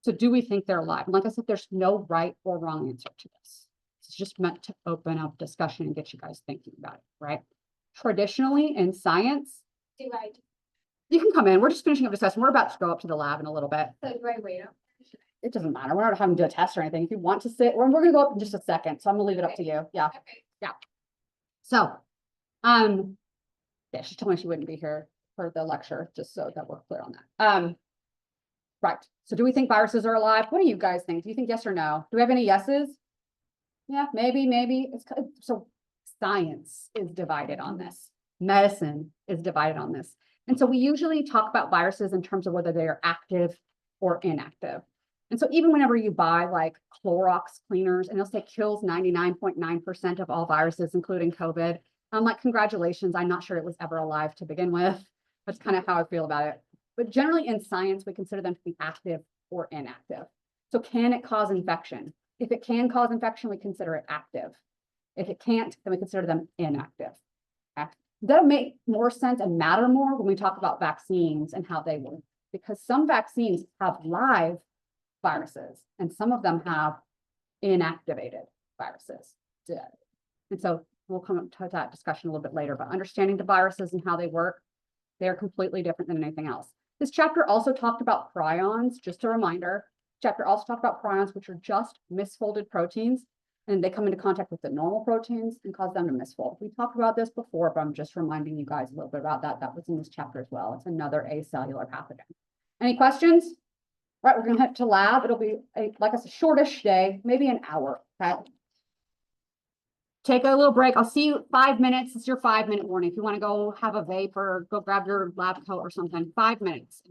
So do we think they're alive? And like I said, there's no right or wrong answer to this. It's just meant to open up discussion and get you guys thinking about it, right? Traditionally in science, Do I, you can come in. We're just finishing up discussion. We're about to go up to the lab in a little bit. so do I wait up? It doesn't matter. We're not having to do a test or anything. If you want to sit, we're gonna go up in just a second. So I'm gonna leave it up to you. Yeah. Okay. So, yeah, she told me she wouldn't be here for the lecture, just so that we're clear on that. Right. So do we think viruses are alive? What do you guys think? Do you think yes or no? Do we have any yeses? Yeah, maybe. So science is divided on this. Medicine is divided on this. And so we usually talk about viruses in terms of whether they are active or inactive. And so even whenever you buy like Clorox cleaners and they'll say kills 99.9% of all viruses, including COVID, I'm like, congratulations, I'm not sure it was ever alive to begin with. That's kind of how I feel about it. But generally in science, we consider them to be active or inactive. So can it cause infection? If it can cause infection, we consider it active. If it can't, then we consider them inactive. That'll make more sense and matter more when we talk about vaccines and how they work, because some vaccines have live viruses and some of them have inactivated viruses. And so we'll come up to that discussion a little bit later, but understanding the viruses and how they work, they're completely different than anything else. This chapter also talked about prions, just a reminder. Chapter also talked about prions, which are just misfolded proteins, and they come into contact with the normal proteins and cause them to misfold. We talked about this before, but I'm just reminding you guys a little bit about that. That was in this chapter as well. It's another acellular pathogen. Any questions? Right, we're gonna head to lab. It'll be like I said, shortish day, maybe an hour. Okay. Take a little break. I'll see you 5 minutes. It's your 5-minute warning. If you want to go have a vape or go grab your lab coat or something, 5 minutes.